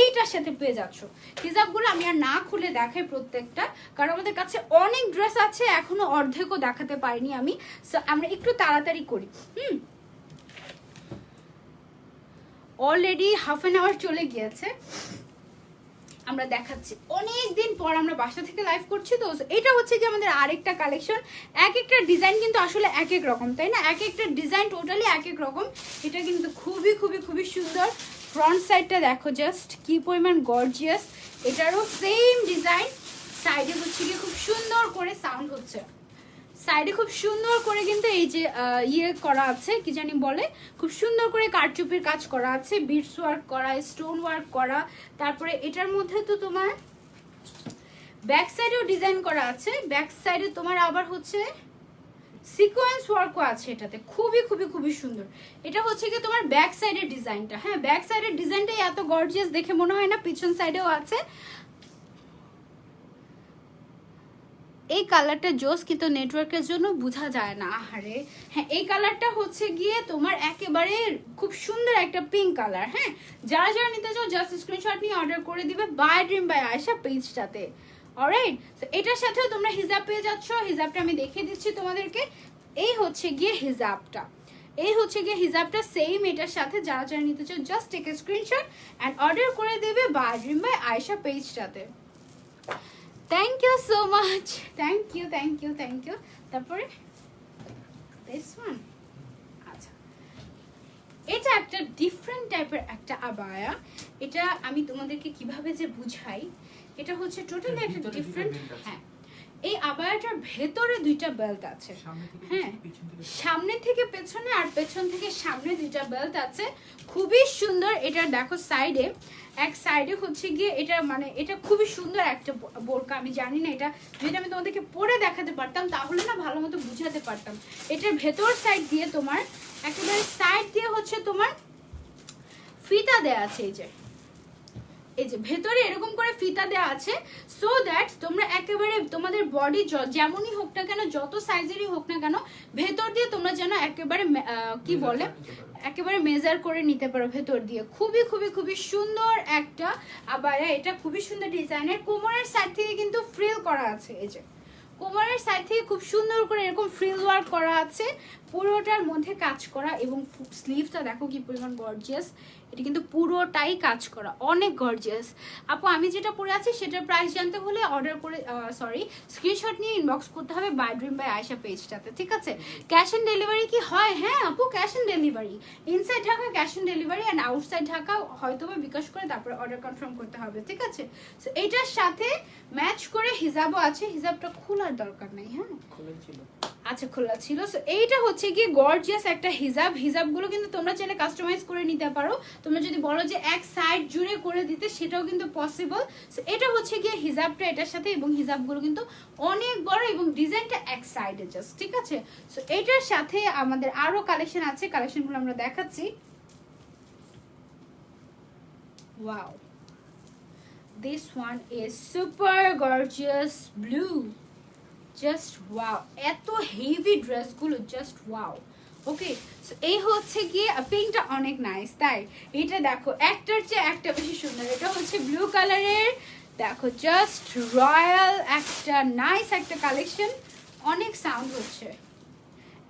এইটার সাথে পেয়ে যাচ্ছ। হিজাবগুলো আমি আর না খুলে দেখাই প্রত্যেকটা, কারণ আমাদের কাছে অনেক ড্রেস আছে, এখনো অর্ধেকও দেখাতে পারিনি আমি, সো আমরা একটু তাড়াতাড়ি করি। অলরেডি হাফ অ্যান আওয়ার চলে গিয়েছে, আমরা দেখাচ্ছি। অনেক দিন পর আমরা বাসা থেকে লাইভ করছি, তো এটা হচ্ছে কি আমাদের আরেকটা কালেকশন। এক একটা ডিজাইন কিন্তু আসলে এক এক রকম, তাই না, এক একটা ডিজাইন টোটালি এক এক রকম। এটা কিন্তু খুবই খুবই খুবই সুন্দর। ফ্রন্ট সাইডটা দেখো জাস্ট কি পরিমাণ গর্জিয়াস। এটারও সেম ডিজাইন, সাইডে হচ্ছে কি খুব সুন্দর করে সাউন্ড হচ্ছে, সাইডে খুব সুন্দর করে কিন্তু এই যে ইয়ে করা আছে, কি জানি বলে, খুব সুন্দর করে কারচুপির কাজ করা আছে, বিডস ওয়ার্ক করা, স্টোন ওয়ার্ক করা। তারপরে এটার মধ্যে তো তোমার ব্যাক সাইডেও ডিজাইন করা আছে, ব্যাক সাইডে তোমার আবার হচ্ছে সিকোয়েন্স ওয়ার্কও আছে এটাতে, খুবই খুবই খুবই সুন্দর। এটা হচ্ছে কি তোমার ব্যাক সাইডের ডিজাইনটা, হ্যাঁ ব্যাক সাইডের ডিজাইনটাই এত গর্জিয়াস দেখে মনে হয় না, পিছন সাইডেও আছে। এই কালারটা জোস, কিন্তু নেটওয়ার্কের জন্য বোঝা যায় না। আরে হ্যাঁ, এই কালারটা হচ্ছে গিয়ে তোমার একেবারে খুব সুন্দর একটা পিঙ্ক কালার। হ্যাঁ, যারা যারা নিতে চাও জাস্ট স্ক্রিনশট নিয়ে অর্ডার করে দিবে বাই ড্রিম বাই আয়েশা পেজটাতে। অলরাইট, তো এটার সাথেও তোমরা হিজাব পেয়ে যাচ্ছ। হিজাবটা আমি দেখিয়ে দিচ্ছি তোমাদেরকে। এই হচ্ছে গিয়ে হিজাবটা, এই হচ্ছে গিয়ে হিজাবটা সেম এটার সাথে। যারা যারা নিতে চাও just take a screenshot and order করে দেবে বাই ড্রিম বাই আয়েশা পেজটাতে। Thank you so much, thank you thank you thank you. তারপরে দিস ওয়ান, আচ্ছা এটা একটা ডিফারেন্ট টাইপের একটা আবায়া। এটা আমি তোমাদেরকে কিভাবে যে বুঝাই, এটা হচ্ছে টোটালি একটা ডিফারেন্ট। হ্যাঁ, এই আবায়াটার ভেতরে দুইটা বেল্ট আছে। হ্যাঁ, সামনে থেকে পেছনে আর পেছন থেকে সামনে দুইটা বেল্ট আছে, খুবই সুন্দর। এটা দেখো সাইডে, এক সাইডে হচ্ছে গিয়ে এটা মানে এটা খুবই সুন্দর একটা বোরকা। আমি জানি না এটা যদি আমি তোমাদেরকে পরে দেখাতে পারতাম তাহলে না ভালো মতো বুঝাতে পারতাম। এটার ভেতর সাইড দিয়ে তোমার একেবারে সাইড দিয়ে হচ্ছে তোমার ফিতা দেয়া আছে। এই যে ভেতরে এরকম করে ফিতা দেওয়া আছে, সো দ্যাট তোমরা একেবারে তোমাদের বডি যেমনই হোক না কেন, যত সাইজেরই হোক না কেন, ভেতর দিয়ে তোমরা যেন একেবারে কি বলে একেবারে মেজার করে নিতে পারো ভেতর দিয়ে। খুবই খুবই খুবই সুন্দর একটা আবায়া, এটা খুবই সুন্দর ডিজাইনের। কোমরের সাইড থেকে কিন্তু ফ্রিল করা আছে, এই যে কোমরের সাইড থেকে খুব সুন্দর করে এরকম ফ্রিল ওয়ার্ক করা আছে, পুরোটার মধ্যে কাজ করা। এবং স্লিভটা দেখো কি পরিমাণ গর্জিয়াস, এটা কিন্তু পুরোটাই কাজ করা, অনেক গর্জিয়াস। আপু আমি যেটা পরে আছি সেটার প্রাইস জানতে হলে অর্ডার করে স্ক্রিনশট নিয়ে ইনবক্স করতে হবে বাই ড্রিম বাই আয়েশা পেজটাতে, ঠিক আছে? ক্যাশ অন ডেলিভারি কি হয়? হ্যাঁ আপু, cash on delivery. Inside Dhaka cash on delivery and outside Dhaka হয়তো বা বিকাশ করে তারপরে অর্ডার কনফার্ম করতে হবে, ঠিক আছে? সো এইটার সাথে ম্যাচ করে হিজাবও আছে, হিজাবটা খোলার দরকার নেই। হ্যাঁ খোলা ছিল, আচ্ছা খোলা ছিল। সো এইটা হচ্ছে গিয়ে গর্জিয়াস একটা হিজাব। হিজাবগুলো কিন্তু তোমরা চাইলে কাস্টমাইজ করে নিতে পারো, তোমরা যদি বলো যে এক সাইড জুড়ে করে দিতে সেটাও কিন্তু পসিবল। সো এটা হচ্ছে গিয়ে হিজাবটা এটার সাথে, এবং হিজাবগুলো কিন্তু অনেক বড় এবং ডিজাইনটা এক সাইডে জাস্ট, ঠিক আছে? সো এটার সাথে আমাদের আরো কালেকশন আছে, কালেকশনগুলো আমরা দেখাচ্ছি। Wow, this one is super gorgeous blue, just wow, এত হেভি ড্রেসগুলো জাস্ট ওয়াও। ওকে, সো এই হচ্ছে গিয়ে পিঙ্কটা অনেক নাইস, তাই এটা দেখো একটার চেয়ে একটা বেশি সুন্দর। এটা হচ্ছে ব্লু কালারের, দেখো জাস্ট রয়্যাল একটা নাইস একটা কালেকশন। অনেক সাউন্ড হচ্ছে,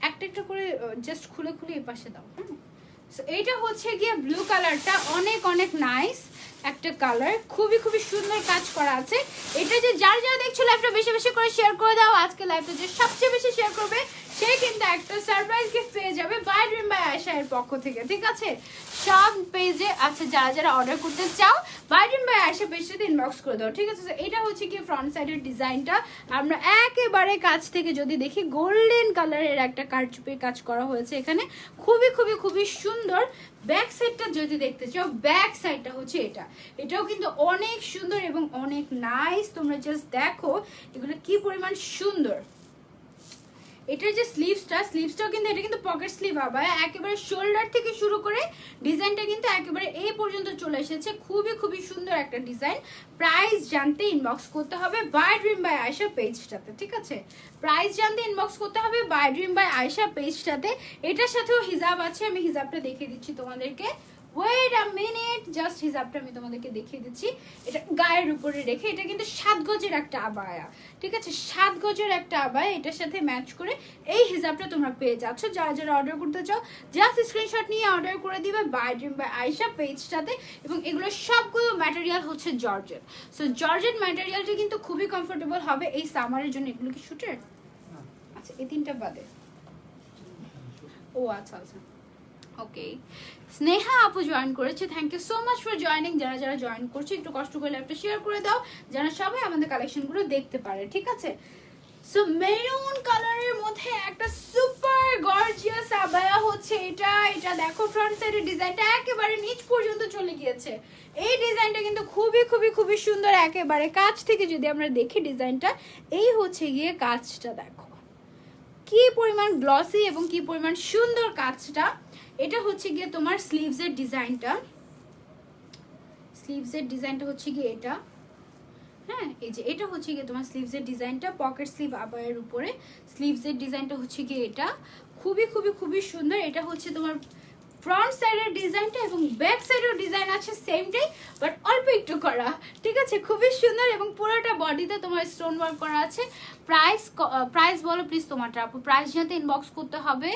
একটা একটা করে জাস্ট খুলে খুলে এই পাশে দাও। হ্যাঁ, সো এইটা হচ্ছে গিয়ে ব্লু কালারটা, অনেক অনেক নাইস একটা কালার, খুবই খুবই সুন্দর কাজ করা আছে। এটা যে যারা যারা দেখছো লাইভটা বেশি বেশি করে শেয়ার করে দাও। আজকে লাইভটা যে সবচেয়ে বেশি শেয়ার করবে সে কিন্তু একটা সারপ্রাইজ গিফট পেয়ে যাবে বাই ড্রিম বাই আয়েশা এর পক্ষ থেকে, ঠিক আছে? সব পেজে আচ্ছা, যারা যারা অর্ডার করতে চাও বাই ড্রিম বাই আয়েশা পেজটাতে ইনবক্স করে দাও, ঠিক আছে? এটা হচ্ছে কি ফ্রন্ট সাইডের ডিজাইনটা। আমরা একেবারে কাছ থেকে যদি দেখি গোল্ডেন কালারের একটা কারচুপির কাজ করা হয়েছে এখানে, খুবই খুবই খুবই সুন্দর। ব্যাক সাইডটা যদি দেখতে চাও, ব্যাক সাইডটা হচ্ছে এটা, এটাও কিন্তু অনেক সুন্দর এবং অনেক নাইস। তোমরা জাস্ট দেখো এগুলো কি পরিমাণ সুন্দর। এটার যে স্লিভসটাও কিন্তু এটা কিন্তু পকেট স্লিভ হবে, একেবারে শোল্ডার থেকে শুরু করে ডিজাইনটা কিন্তু একেবারে এই পর্যন্ত চলে এসেছে। খুবই খুবই সুন্দর একটা ডিজাইন। প্রাইস জানতে ইনবক্স করতে হবে বাই ড্রিম বাই আয়েশা পেজটাতে, ঠিক আছে? প্রাইস জানতে ইনবক্স করতে হবে বাই ড্রিম বাই আয়েশা পেজটাতে। এটার সাথেও হিজাব আছে, আমি হিজাবটা দেখিয়ে দিচ্ছি তোমাদেরকে। ওয়েট আ মিনিট, জাস্ট হিজাবটা আমি তোমাদেরকে দেখিয়ে দিচ্ছি। এটা গায়ের উপরে রেখে, এটা কিন্তু 7 গজের একটা আবায়া, ঠিক আছে? 7 গজের একটা আবায়া, এটার সাথে ম্যাচ করে এই হিজাবটা তোমরা পেয়ে যাচ্ছ। যারা যারা অর্ডার করতে চাও জাস্ট স্ক্রিনশট নিয়ে অর্ডার করে দিবে বাই ড্রিম বাই আয়েশা পেজটাতে। এবং এগুলো সবগুলো ম্যাটেরিয়াল হচ্ছে জর্জেট। সো জর্জেট ম্যাটেরিয়ালটা কিন্তু খুবই কমফোর্টেবল হবে এই সামারের জন্য। এগুলো কি শুটের? আচ্ছা, এই তিনটা বাদে। ও আচ্ছা আচ্ছা, ওকে। স্নেহা আপু জয়েন করেছে, thank you so much for joining. যারা যারা জয়েন করছে একটু কষ্ট করে লাইভটা শেয়ার করে দাও, যেন সবাই আমাদের কালেকশনগুলো দেখতে পারে, ঠিক আছে? সো মেরুন কালারের মধ্যে একটা সুপার গর্জিয়াস আবায়া হচ্ছে এটা। এটা দেখো ফ্রন্ট সাইডের ডিজাইনটা একেবারে নিচ পর্যন্ত চলে গিয়েছে। এই ডিজাইনটা কিন্তু খুবই খুবই খুবই সুন্দর। একেবারে কাছ থেকে যদি আমরা দেখি ডিজাইনটা, এই হচ্ছে গিয়ে কাজটা দেখো কি পরিমাণ গ্লসি এবং কি পরিমাণ সুন্দর কাজটা। এটা হচ্ছে গিয়ে তোমার স্লিভসের ডিজাইনটা, স্লিভসের ডিজাইনটা হচ্ছে গিয়ে এটা। হ্যাঁ, এই যে এটা হচ্ছে গিয়ে তোমার স্লিভসের ডিজাইনটা, পকেট স্লিভ আবায়ের উপরে স্লিভসের ডিজাইনটা হচ্ছে গিয়ে এটা। খুবই খুবই খুবই সুন্দর। এটা হচ্ছে তোমার ফ্রন্ট সাইডের ডিজাইনটা এবং ব্যাক সাইডের ডিজাইন আছে সেমটাই, বাট অল্প একটু করা। ঠিক আছে, খুবই সুন্দর এবং পুরোটা বডিতে তোমার স্টোন ওয়ার্ক করা আছে। প্রাইস বলো প্লিজ তোমারটা আপু। প্রাইস জানতে ইনবক্স করতে হবে।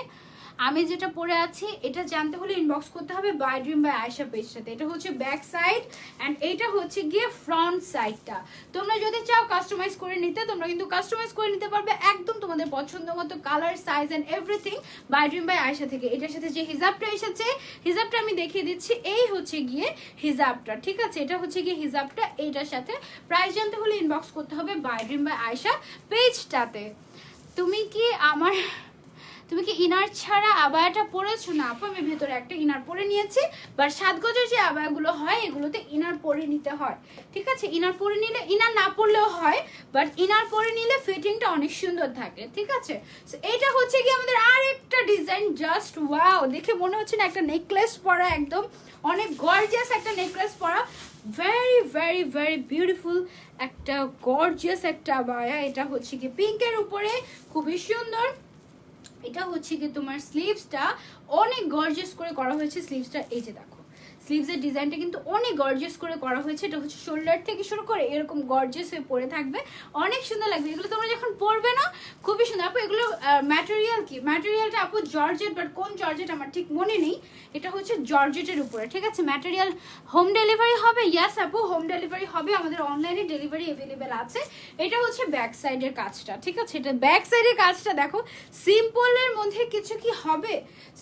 আমি যেটা পরে আছি এটা জানতে হলে ইনবক্স করতে হবে বাই ড্রিম বাই আয়েশা পেজটাতে। এটা হচ্ছে ব্যাক সাইড অ্যান্ড এইটা হচ্ছে গিয়ে ফ্রন্ট সাইডটা। তোমরা যদি চাও কাস্টমাইজ করে নিতে, তোমরা কিন্তু কাস্টমাইজ করে নিতে পারবে একদম তোমাদের পছন্দ মতো, colour, size and everything by dream by Ayesha থেকে। এটার সাথে যে হিজাবটা এসেছে, হিজাবটা আমি দেখিয়ে দিচ্ছি। এই হচ্ছে গিয়ে হিজাবটা, ঠিক আছে, এটা হচ্ছে গিয়ে হিজাবটা এইটার সাথে। প্রাইস জানতে হলে ইনবক্স করতে হবে বাই ড্রিম বাই আয়েশা পেজটাতে। তুমি কি ইনার ছাড়া আবায়াটা পরেছো? না আপু, আমি ভেতরে একটা ইনার পরে নিয়েছি, বাট সাজগোজের যে আবায়াগুলো হয় এগুলোতে ইনার পরে নিতে হয়। ঠিক আছে, ইনার পরে নিলে, ইনার না পরলেও হয়, বাট ইনার পরে নিলে ফিটিংটা অনেক সুন্দর থাকে। ঠিক আছে, সো এটা হচ্ছে কি আমাদের আরেকটা ডিজাইন। জাস্ট ওয়াও, দেখে মনে হচ্ছে না একটা নেকলেস পরা, একদম অনেক গর্জিয়াস একটা নেকলেস পরা। ভেরি ভেরি ভেরি বিউটিফুল একটা গর্জিয়াস একটা আবায়া। এটা হচ্ছে কি পিঙ্কের উপরে, খুবই সুন্দর। এটা হচ্ছে কি তোমার স্লিভসটা অনেক গর্জিয়াস করে করা হয়েছে। স্লিভসটা এই যে দেখো, স্লিভসের ডিজাইনটা কিন্তু অনেক গর্জিয়াস করে করা হয়েছে। এটা হচ্ছে শোল্ডার থেকে শুরু করে এরকম গর্জিয়াস হয়ে পরে থাকবে, অনেক সুন্দর লাগবে। এগুলো তোমরা যখন পরবে না খুবই সুন্দর। আপু এগুলো ম্যাটেরিয়াল কি? ম্যাটেরিয়ালটা আপু জর্জেট, বাট কোন জর্জেট আমার ঠিক মনে নেই। এটা হচ্ছে জর্জেটের উপরে, ঠিক আছে। ম্যাটেরিয়াল হোম ডেলিভারি হবে? ইয়াস আপু, হোম ডেলিভারি হবে, আমাদের অনলাইনে ডেলিভারি অ্যাভেলেবেল আছে। এটা হচ্ছে ব্যাক সাইডের কাজটা, ঠিক আছে। এটা ব্যাক সাইডের কাজটা দেখো। সিম্পলের মধ্যে কিছু কি হবে?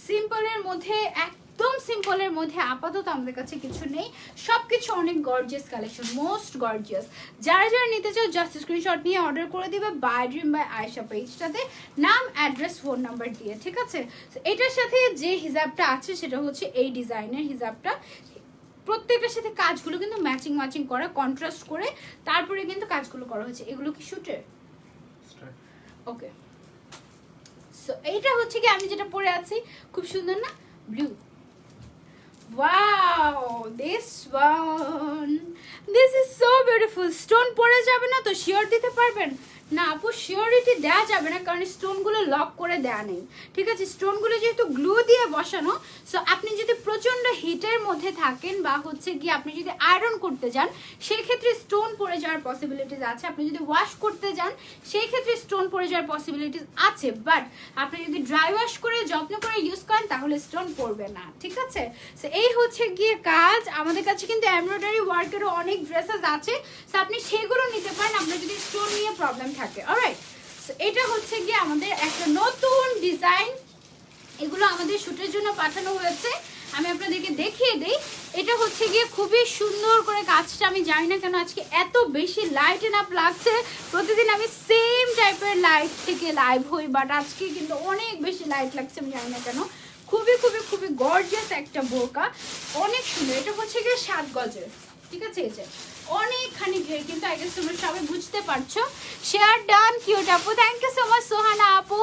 সিম্পলের মধ্যে একদম সিম্পলের মধ্যে আপাতত আমাদের কাছে কিছু নেই, সবকিছু অনেক গর্জিয়াস কালেকশন, মোস্ট গর্জিয়াস। যারা যারা নিতে চাও জাস্ট স্ক্রিনশট নিয়ে অর্ডার করে দিবে বাই ড্রিম বাই আয়েশা পেজটাতে, নাম, অ্যাড্রেস, ফোন নাম্বার দিয়ে। ঠিক আছে, এটার সাথে যে হিজাবটা আছে সেটা হচ্ছে এই ডিজাইনের হিজাবটা। প্রত্যেকটার সাথে কাজগুলো কিন্তু ম্যাচিং ম্যাচিং করা, কন্ট্রাস্ট করে তারপরে কিন্তু কাজগুলো করা হয়েছে। এগুলো কি শুটের? ওকে, সো এইটা হচ্ছে কি আমি যেটা পরে আছি, খুব সুন্দর না? Blue. Wow, this one, this is so beautiful. Stone পরে যাবে না তো শিওর দিতে পারবেন? না আপু, শিওরিটি দেওয়া যাবে না, কারণ স্টোনগুলো লক করে দেওয়া নেই। ঠিক আছে, স্টোনগুলো যেহেতু গ্লু দিয়ে বসানো, সো আপনি যদি প্রচন্ড হিটের মধ্যে থাকেন বা হচ্ছে কি আপনি যদি আয়রন করতে যান, সেই ক্ষেত্রে স্টোন পড়ে যাওয়ার পসিবিলিটিস আছে। আপনি যদি ওয়াশ করতে যান, সেই ক্ষেত্রে স্টোন পড়ে যাওয়ার পসিবিলিটিস আছে, বাট আপনি যদি ড্রাই ওয়াশ করে যত্ন করে ইউজ করেন তাহলে স্টোন পড়বে না। ঠিক আছে, সো এই হচ্ছে গিয়ে কাজ। আমাদের কাছে কিন্তু এমব্রয়ডারি ওয়ার্কেরও অনেক ড্রেসেস আছে, সো আপনি সেগুলো নিতে পারেন আপনার যদি স্টোন নিয়ে প্রবলেম থাকে। অলরাইট, সো এটা হচ্ছে গিয়ে আমাদের একটা নতুন ডিজাইন। এগুলো আমাদের শুটের জন্য পাঠানো হয়েছে, আমি আপনাদেরকে দেখিয়ে দিই। এটা হচ্ছে গিয়ে খুবই সুন্দর করে কাজটা। আমি জানি না কেন আজকে এত বেশি লাইট এন আপ লাগছে। প্রতিদিন আমি সেম টাইপের লাইট থেকে লাইভ হই, বাট আজকে কিন্তু অনেক বেশি লাইট লাগছে, আমি জানি না কেন। খুবই খুবই খুবই গর্জিয়াস একটা বোরকা, অনেক সুন্দর। এটা হচ্ছে গিয়ে 7 গজের, ঠিক আছে। এই যে অনেকখানি ঘের, কিন্তু আই গেস তোমরা সবাই বুঝতে পারছো। শেয়ার ডান, কিউট আপু, thank you so much. Sohana আপু,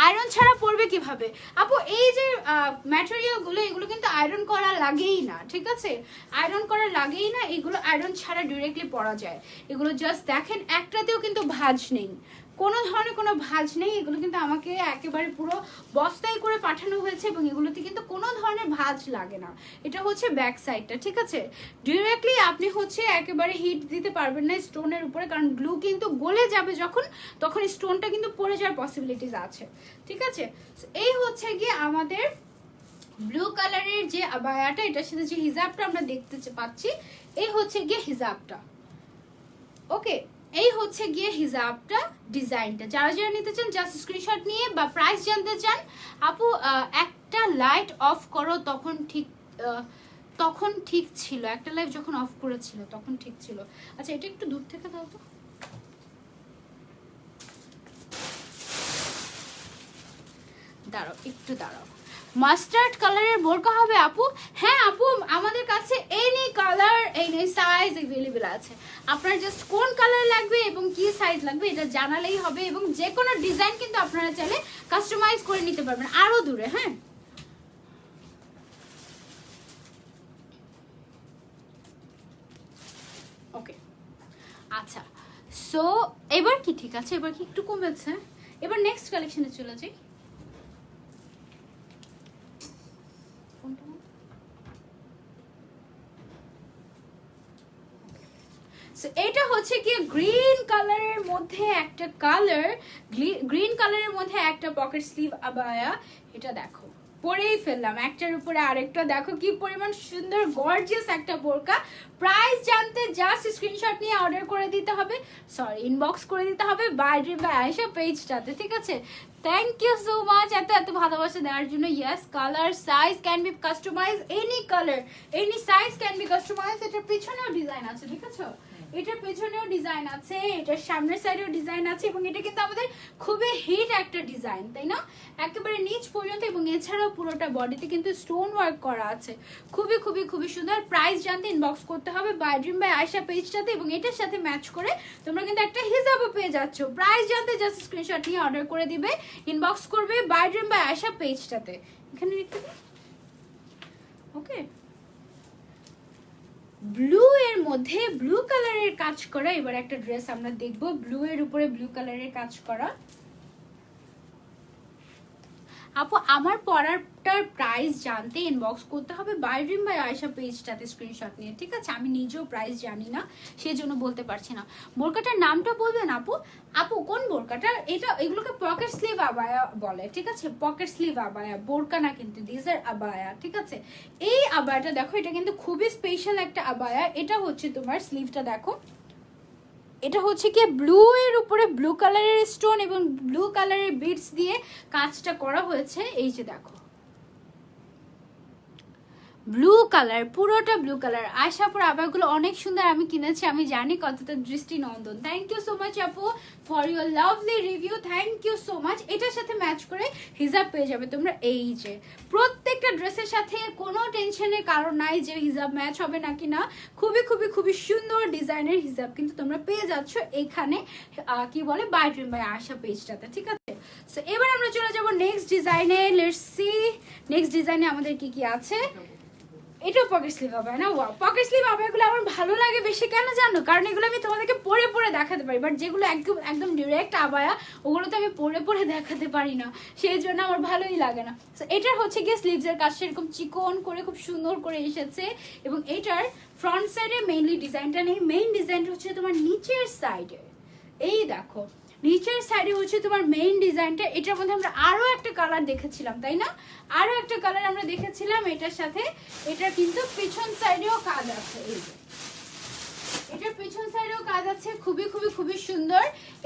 আয়রন ছাড়া পরবে কিভাবে? আপু এই যে ম্যাটেরিয়ালগুলো, এগুলো কিন্তু আয়রন করা লাগেই না। ঠিক আছে, আয়রন করা লাগেই না, এগুলো আয়রন ছাড়া ডিরেক্টলি পরা যায়। এগুলো জাস্ট দেখেন, একটাতেও কিন্তু ভাঁজ নেই, কোনো ধরনের কোনো ভাঁজ নেই। এগুলো কিন্তু আমাকে একেবারে পুরো বস্তায় করে পাঠানো হয়েছে এবং এগুলোতে কিন্তু কোনো ধরনের ভাঁজ লাগে না। এটা হচ্ছে ব্যাক সাইডটা, ঠিক আছে। ডিরেক্টলি আপনি হচ্ছে একেবারে হিট দিতে পারবেন না স্টোনের উপরে, কারণ গ্লু কিন্তু গলে যাবে যখন, তখন স্টোনটা কিন্তু পড়ে যাওয়ার পসিবিলিটিস আছে। ঠিক আছে, এই হচ্ছে গিয়ে আমাদের ব্লু কালারের যে আবায়াটা, এটার সাথে যে হিজাবটা আমরা দেখতে পাচ্ছি, এই হচ্ছে গিয়ে হিজাবটা। ওকে, এই হচ্ছে গিয়ে হিজাবটা, ডিজাইনটা। যারা যারা নিতে চান জাস্ট স্ক্রিনশট নিয়ে, বা প্রাইস জানতে চান, আপু একটা লাইট অফ করো, তখন ঠিক ছিল। একটা লাইট যখন অফ করেছিল তখন ঠিক ছিল। আচ্ছা, এটা একটু দূর থেকে দাও তো। দাঁড়াও একটু দাঁড়াও। মাস্টার্ড কালারের বোরকা হবে আপু? হ্যাঁ আপু, আমাদের কাছে any colour any size available আছে। আপনার জাস্ট কোন কালার লাগবে এবং কি সাইজ লাগবে এটা জানালেই হবে, এবং যে কোনো ডিজাইন কিন্তু আপনারা চাইলে কাস্টমাইজ করে নিতে পারবেন আরো দূরে। হ্যাঁ, ওকে আচ্ছা। সো এবার কি ঠিক আছে, এবার কি একটু কমেছে? এবার নেক্সট কালেকশনে চলে যাই। এটা হচ্ছে কি গ্রিন কালারের মধ্যে একটা কালার, গ্রিন কালারের মধ্যে একটা পকেট স্লিভ আবায়া। এটা দেখো পরেই ফেললাম, একটার উপরে আরেকটা, দেখো কি পরিমাণ সুন্দর গর্জিয়াস একটা বোরকা। প্রাইস জানতে জাস্ট স্ক্রিনশট নিয়ে অর্ডার করে দিতে হবে, সরি ইনবক্স করে দিতে হবে বাই ড্রিম বাই আয়েশা পেজটাতে, ঠিক আছে? থ্যাংক ইউ সো মাচ এত এত ভালোবাসা দেওয়ার জন্য। Yes, colour size can be customise, any colour any size can be customise. এটার পিছনেও ডিজাইন আছে, ঠিক আছে? এটার পেছনেও ডিজাইন আছে, এটার সামনের সাইডেও ডিজাইন আছে, এবং এটা কিন্তু আমাদের খুবই হিট একটা ডিজাইন, তাই না? একেবারে নিচ পর্যন্ত, এবং এছাড়াও পুরোটা বডিতে কিন্তু স্টোন ওয়ার্ক করা আছে। খুবই খুবই খুবই সুন্দর। প্রাইস জানতে ইনবক্স করতে হবে বাই ড্রিম বাই আয়েশা পেজটাতে, এবং এটার সাথে ম্যাচ করে তোমরা কিন্তু একটা হিজাবও পেয়ে যাচ্ছ। প্রাইস জানতে জাস্ট স্ক্রিনশট নিয়ে অর্ডার করে দিবে, ইনবক্স করবে বাই ড্রিম বাই আয়েশা পেজটাতে। এখানে ওকে, ব্লু এর মধ্যে ব্লু কালারের কাজ করা এবার একটা ড্রেস আমরা দেখবো, ব্লু এর উপরে ব্লু কালারের কাজ করা। আপু আমার পরাটার প্রাইস জানতে ইনবক্স করতে হবে বাই ড্রিম বাই আয়েশা পেজটাতে স্ক্রিনশট নিয়ে, ঠিক আছে? আমি নিজেও প্রাইস জানি না, সেই জন্য বলতে পারছি না। বোরকাটার নামটা বলবেন আপু? আপু কোন বোরকাটা? এটা এগুলোকে পকেট স্লিভ আবায়া বলে, ঠিক আছে? পকেট স্লিভ আবায়া, বোরকা না কিন্তু, দিস আর আবায়া, ঠিক আছে? এই আবায়াটা দেখো, এটা কিন্তু খুবই স্পেশাল একটা আবায়া। এটা হচ্ছে তোমার স্লিভটা দেখো, এটা হচ্ছে কি ব্লু এর উপরে ব্লু কালারের স্টোন এবং ব্লু কালারের বিটস দিয়ে কাজটা করা হয়েছে। এই যে দেখো ব্লু কালার, পুরোটা ব্লু কালার। আশাপুর আবারগুলো অনেক সুন্দর, আমি কিনেছি, আমি জানি কতটা দৃষ্টি নন্দন। থ্যাংক ইউ সো মাচ আপু for your lovely review, thank you so much. এটার সাথে ম্যাচ করে হিজাব পেয়ে যাবে তোমরা। এই যে প্রত্যেকটা ড্রেসের সাথে কোনো টেনশনের কারণ নাই যে হিজাব ম্যাচ হবে নাকি না। খুবই খুবই খুবই সুন্দর ডিজাইনের হিজাব কিন্তু তোমরা পেয়ে যাচ্ছ এখানে, কি বলে, বাই ড্রিম বাই আয়েশা পেজটাতে, ঠিক আছে? সো এবার আমরা চলে যাব নেক্সট ডিজাইনে। লেটস সি নেক্সট ডিজাইনে আমাদের কি কি আছে। এটাও পকেট স্লিভ হবে না? ওয়াও, পকেট স্লিভ আবায়াগুলো আমার ভালো লাগে বেশি, কেন জানো? কারণ এগুলো আমি তোমাদেরকে পরে পরে দেখাতে পারি, বাট যেগুলো একদম একদম ডিরেক্ট আবায়া ওগুলো তো আমি পরে পরে দেখাতে পারি না, সেই জন্য আমার ভালোই লাগে না। সো এটার হচ্ছে গিয়ে স্লিভসের কাজটা এরকম চিকন করে খুব সুন্দর করে এসেছে, এবং এটার ফ্রন্ট সাইডে মেইনলি ডিজাইনটা নেই, মেইন ডিজাইনটা হচ্ছে তোমার নিচের সাইডে। এই দেখো নিচের সাইডে হচ্ছে তোমার মেইন ডিজাইনটা। এটার মধ্যে আমরা আরো একটা কালার দেখেছিলাম, তাই না? আরো একটা কালার আমরা দেখেছিলাম এটার সাথে। এটা কিন্তু পিছন সাইডেও কাজ আছে, এই যে এটার পিছন সাইডেও কাজ আছে, খুবই খুবই খুবই সুন্দর।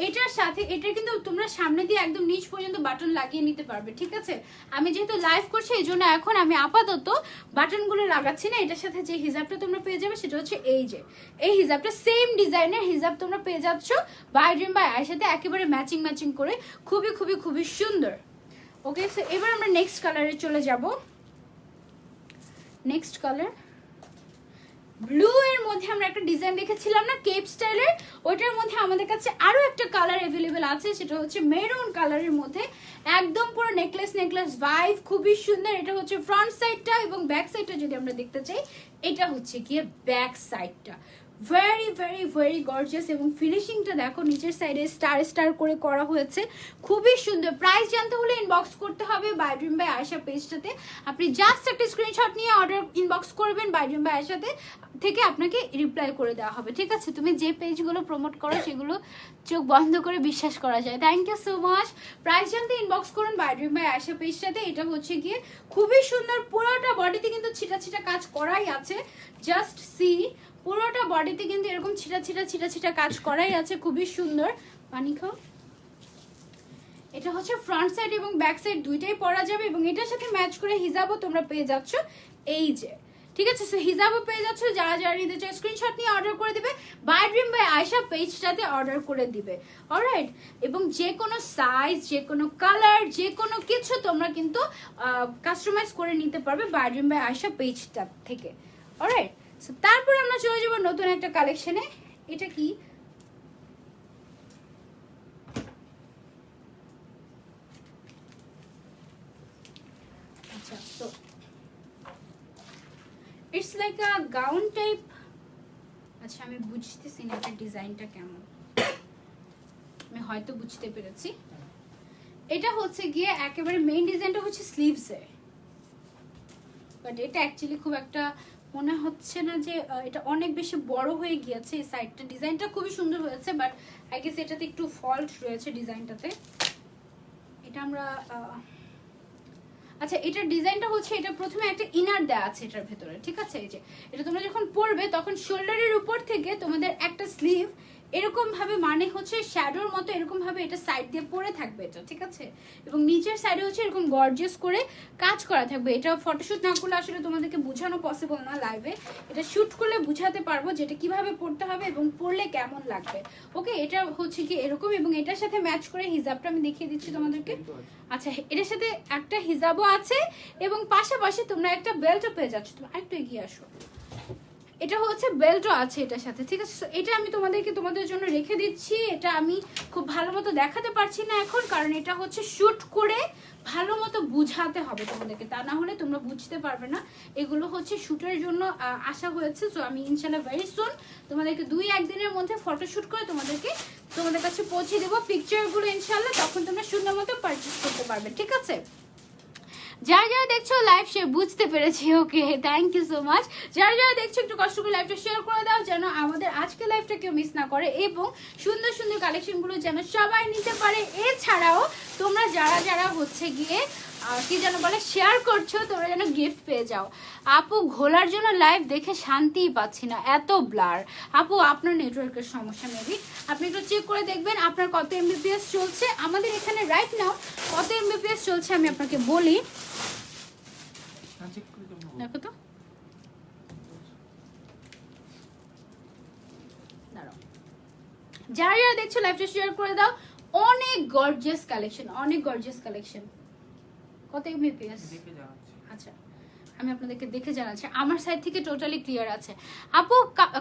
এটার সাথে এটা কিন্তু তোমরা সামনে দিয়ে একদম নিচ পর্যন্ত বাটন লাগিয়ে নিতে পারবে, ঠিক আছে? আমি যেহেতু লাইভ করছি এই জন্য এখন আমি আপাতত বাটনগুলো লাগাচ্ছি না। এটার সাথে যে হিজাবটা তোমরা পেয়ে যাবে সেটা হচ্ছে এই যে এই হিজাবটা, সেম ডিজাইনের হিজাব তোমরা পেয়ে যাচ্ছ বাই ড্রিম বাই আয়ের সাথে, একেবারে ম্যাচিং ম্যাচিং করে, খুবই খুবই খুবই সুন্দর। ওকে, সো এবার আমরা নেক্সট কালারে চলে যাব। নেক্সট কালার ব্লু এর মধ্যে আমরা একটা ডিজাইন দেখেছিলাম না কেপ স্টাইলের, ওইটার মধ্যে আমাদের কাছে আরো একটা কালার অ্যাভেলেবেল আছে, সেটা হচ্ছে মেরুন কালারের মধ্যে, একদম পুরো নেকলেস নেকলেস ভাইব, খুবই সুন্দর। এটা হচ্ছে ফ্রন্ট সাইডটা, এবং ব্যাক সাইডটা যদি আমরা দেখতে চাই এটা হচ্ছে গিয়ে ব্যাক সাইডটা। ভেরি ভেরি ভেরি গর্জিয়াস, এবং ফিনিশিংটা দেখো নিচের সাইডে স্টার স্টার করে করা হয়েছে, খুবই সুন্দর। প্রাইস জানতে হলে ইনবক্স করতে হবে বাই ড্রিম বাই আয়েশা পেজটাতে। আপনি জাস্ট একটা স্ক্রিনশট নিয়ে অর্ডার ইনবক্স করবেন বাই ড্রিম বাই আয়েশাতে, থেকে আপনাকে রিপ্লাই করে দেওয়া হবে, ঠিক আছে? তুমি যে পেজগুলো প্রমোট করো সেগুলো চোখ বন্ধ করে বিশ্বাস করা যায়। Thank you so much. Price জানতে ইনবক্স করুন বাই ড্রিম বাই আয়েশা পেজটাতে। এটা হচ্ছে গিয়ে খুবই সুন্দর, পুরোটা বডিতে কিন্তু ছিটা ছিটা কাজ করাই আছে, জাস্ট সি, পুরোটা বডিতে কিন্তু এরকম ছিটা ছিটা ছিটা ছিটা কাজ করাই আছে, খুবই সুন্দর। পানি খাও। এটা হচ্ছে ফ্রন্ট সাইড এবং ব্যাক সাইড দুইটাই পরা যাবে, এবং এটার সাথে ম্যাচ করে হিজাবও তোমরা পেয়ে যাচ্ছ। এই যে ঠিক আছে, সো হিজাবও পেয়ে যাচ্ছ। যারা যারা নিতে চায় স্ক্রিনশট নিয়ে অর্ডার করে দিবে, বাই ড্রিম বাই আয়েশা পেজটাতে অর্ডার করে দিবে। অলরাইট, এবং যে কোনো সাইজ, যে কোনো কালার, যে কোনো কিছু তোমরা কিন্তু কাস্টমাইজ করে নিতে পারবে বাই ড্রিম বাই আয়েশা পেজটা থেকে। অলরাইট, সো তারপর আমরা চলে যাবো নতুন একটা কালেকশনে। এটা কি, আচ্ছা, so it's like a gown type. আচ্ছা, আমি বুঝতেছি না এটা ডিজাইনটা কেমন, আমি হয়তো বুঝতে পেরেছি। এটা হচ্ছে গিয়ে একেবারে মেইন ডিজাইনটা হচ্ছে স্লিভসে, বাট এটা অ্যাকচুয়ালি খুব একটা মনে হচ্ছে না যে এটা অনেক বেশি বড় হয়ে গিয়েছে। এই সাইডটা ডিজাইনটা খুবই সুন্দর হয়েছে, বাট আই গেস এটাতে একটু ফল্ট রয়েছে ডিজাইনটাতে। এটা আমরা আচ্ছা, এটার ডিজাইনটা হচ্ছে, এটা প্রথমে একটা ইনার দেয়া আছে এটার ভেতরে, ঠিক আছে। এই যে এটা তোমরা যখন পরবে তখন শোল্ডারের উপর থেকে তোমাদের একটা স্লিভ এরকম ভাবে, মানে হচ্ছে শ্যাডোর মতো এরকম ভাবে এটা সাইড দিয়ে পরে থাকবে এটা, ঠিক আছে। এবং নিচের সাইডে হচ্ছে এরকম গর্জিয়াস করে কাজ করা থাকবে। এটা ফটোশুট না করলে আসলে তোমাদেরকে বোঝানো পসিবল না লাইভে, এটা শুট করলে বুঝাতে পারবো যে এটা কিভাবে পড়তে হবে এবং পরলে কেমন লাগবে। ওকে, এটা হচ্ছে কি এরকম, এবং এটার সাথে ম্যাচ করে হিজাবটা আমি দেখিয়ে দিচ্ছি তোমাদেরকে। আচ্ছা, এটার সাথে একটা হিজাবও আছে এবং পাশাপাশি তোমরা একটা বেল্টও পেয়ে যাচ্ছ। তোমরা আরেকটু এগিয়ে আসো, এটা হচ্ছে বেল্টও আছে এটার সাথে, ঠিক আছে। এটা আমি তোমাদের জন্য রেখে দিচ্ছি। এটা আমি খুব ভালো মতো দেখাতে পারছি না এখন, কারণ এটা হচ্ছে শুট করে ভালো মতো বুঝাতে হবে তোমাদেরকে, তা না হলে তোমরা বুঝতে পারবে না। এগুলো হচ্ছে শুটের জন্য আসা হয়েছে। সো আমি ইনশাল্লাহ ভেরি সুন তোমাদেরকে 2-1 দিনের মধ্যে ফটোশুট করে তোমাদের কাছে পৌঁছে দেবো পিকচারগুলো ইনশাল্লাহ, তখন তোমরা সুন্দর মতো পারচেস করতে পারবে, ঠিক আছে। যারা যারা দেখছো লাইভ শেয়ার, বুঝতে পেরেছি, ওকে, থ্যাংক ইউ সো মাচ। যারা যারা দেখছো একটু কষ্ট করে লাইভটা শেয়ার করে দাও, যেন আমাদের আজকে লাইভটা কেউ মিস না করে এবং সুন্দর সুন্দর কালেকশনগুলো যেন সবাই নিতে পারে। এছাড়াও তোমরা যারা যারা হচ্ছে গিয়ে কি যেন বলে শেয়ার করছো, তোমরা যেন গিফট পেয়ে যাও। আপু, ঘোলার জন্য লাইভ দেখে শান্তিই পাচ্ছি না, এত ব্লার। আপু, আপনার নেটওয়ার্কের সমস্যা মেবি, আপনি একটু চেক করে দেখবেন আপনার কত এমবিপিএস চলছে। আমাদের এখানে রাইট নাও কত এমবিপিএস চলছে আমি আপনাকে বলি, দেখো তো। যারা যারা দেখছো লাইভটা শেয়ার করে দাও। অনেক গর্জিয়াস কালেকশন, অনেক গর্জিয়াস কালেকশন। কত এমবিপিএস? আচ্ছা, আমি আপনাদেরকে দেখে জানাচ্ছি, আমার সাইড থেকে টোটালি ক্লিয়ার আছে। আপু,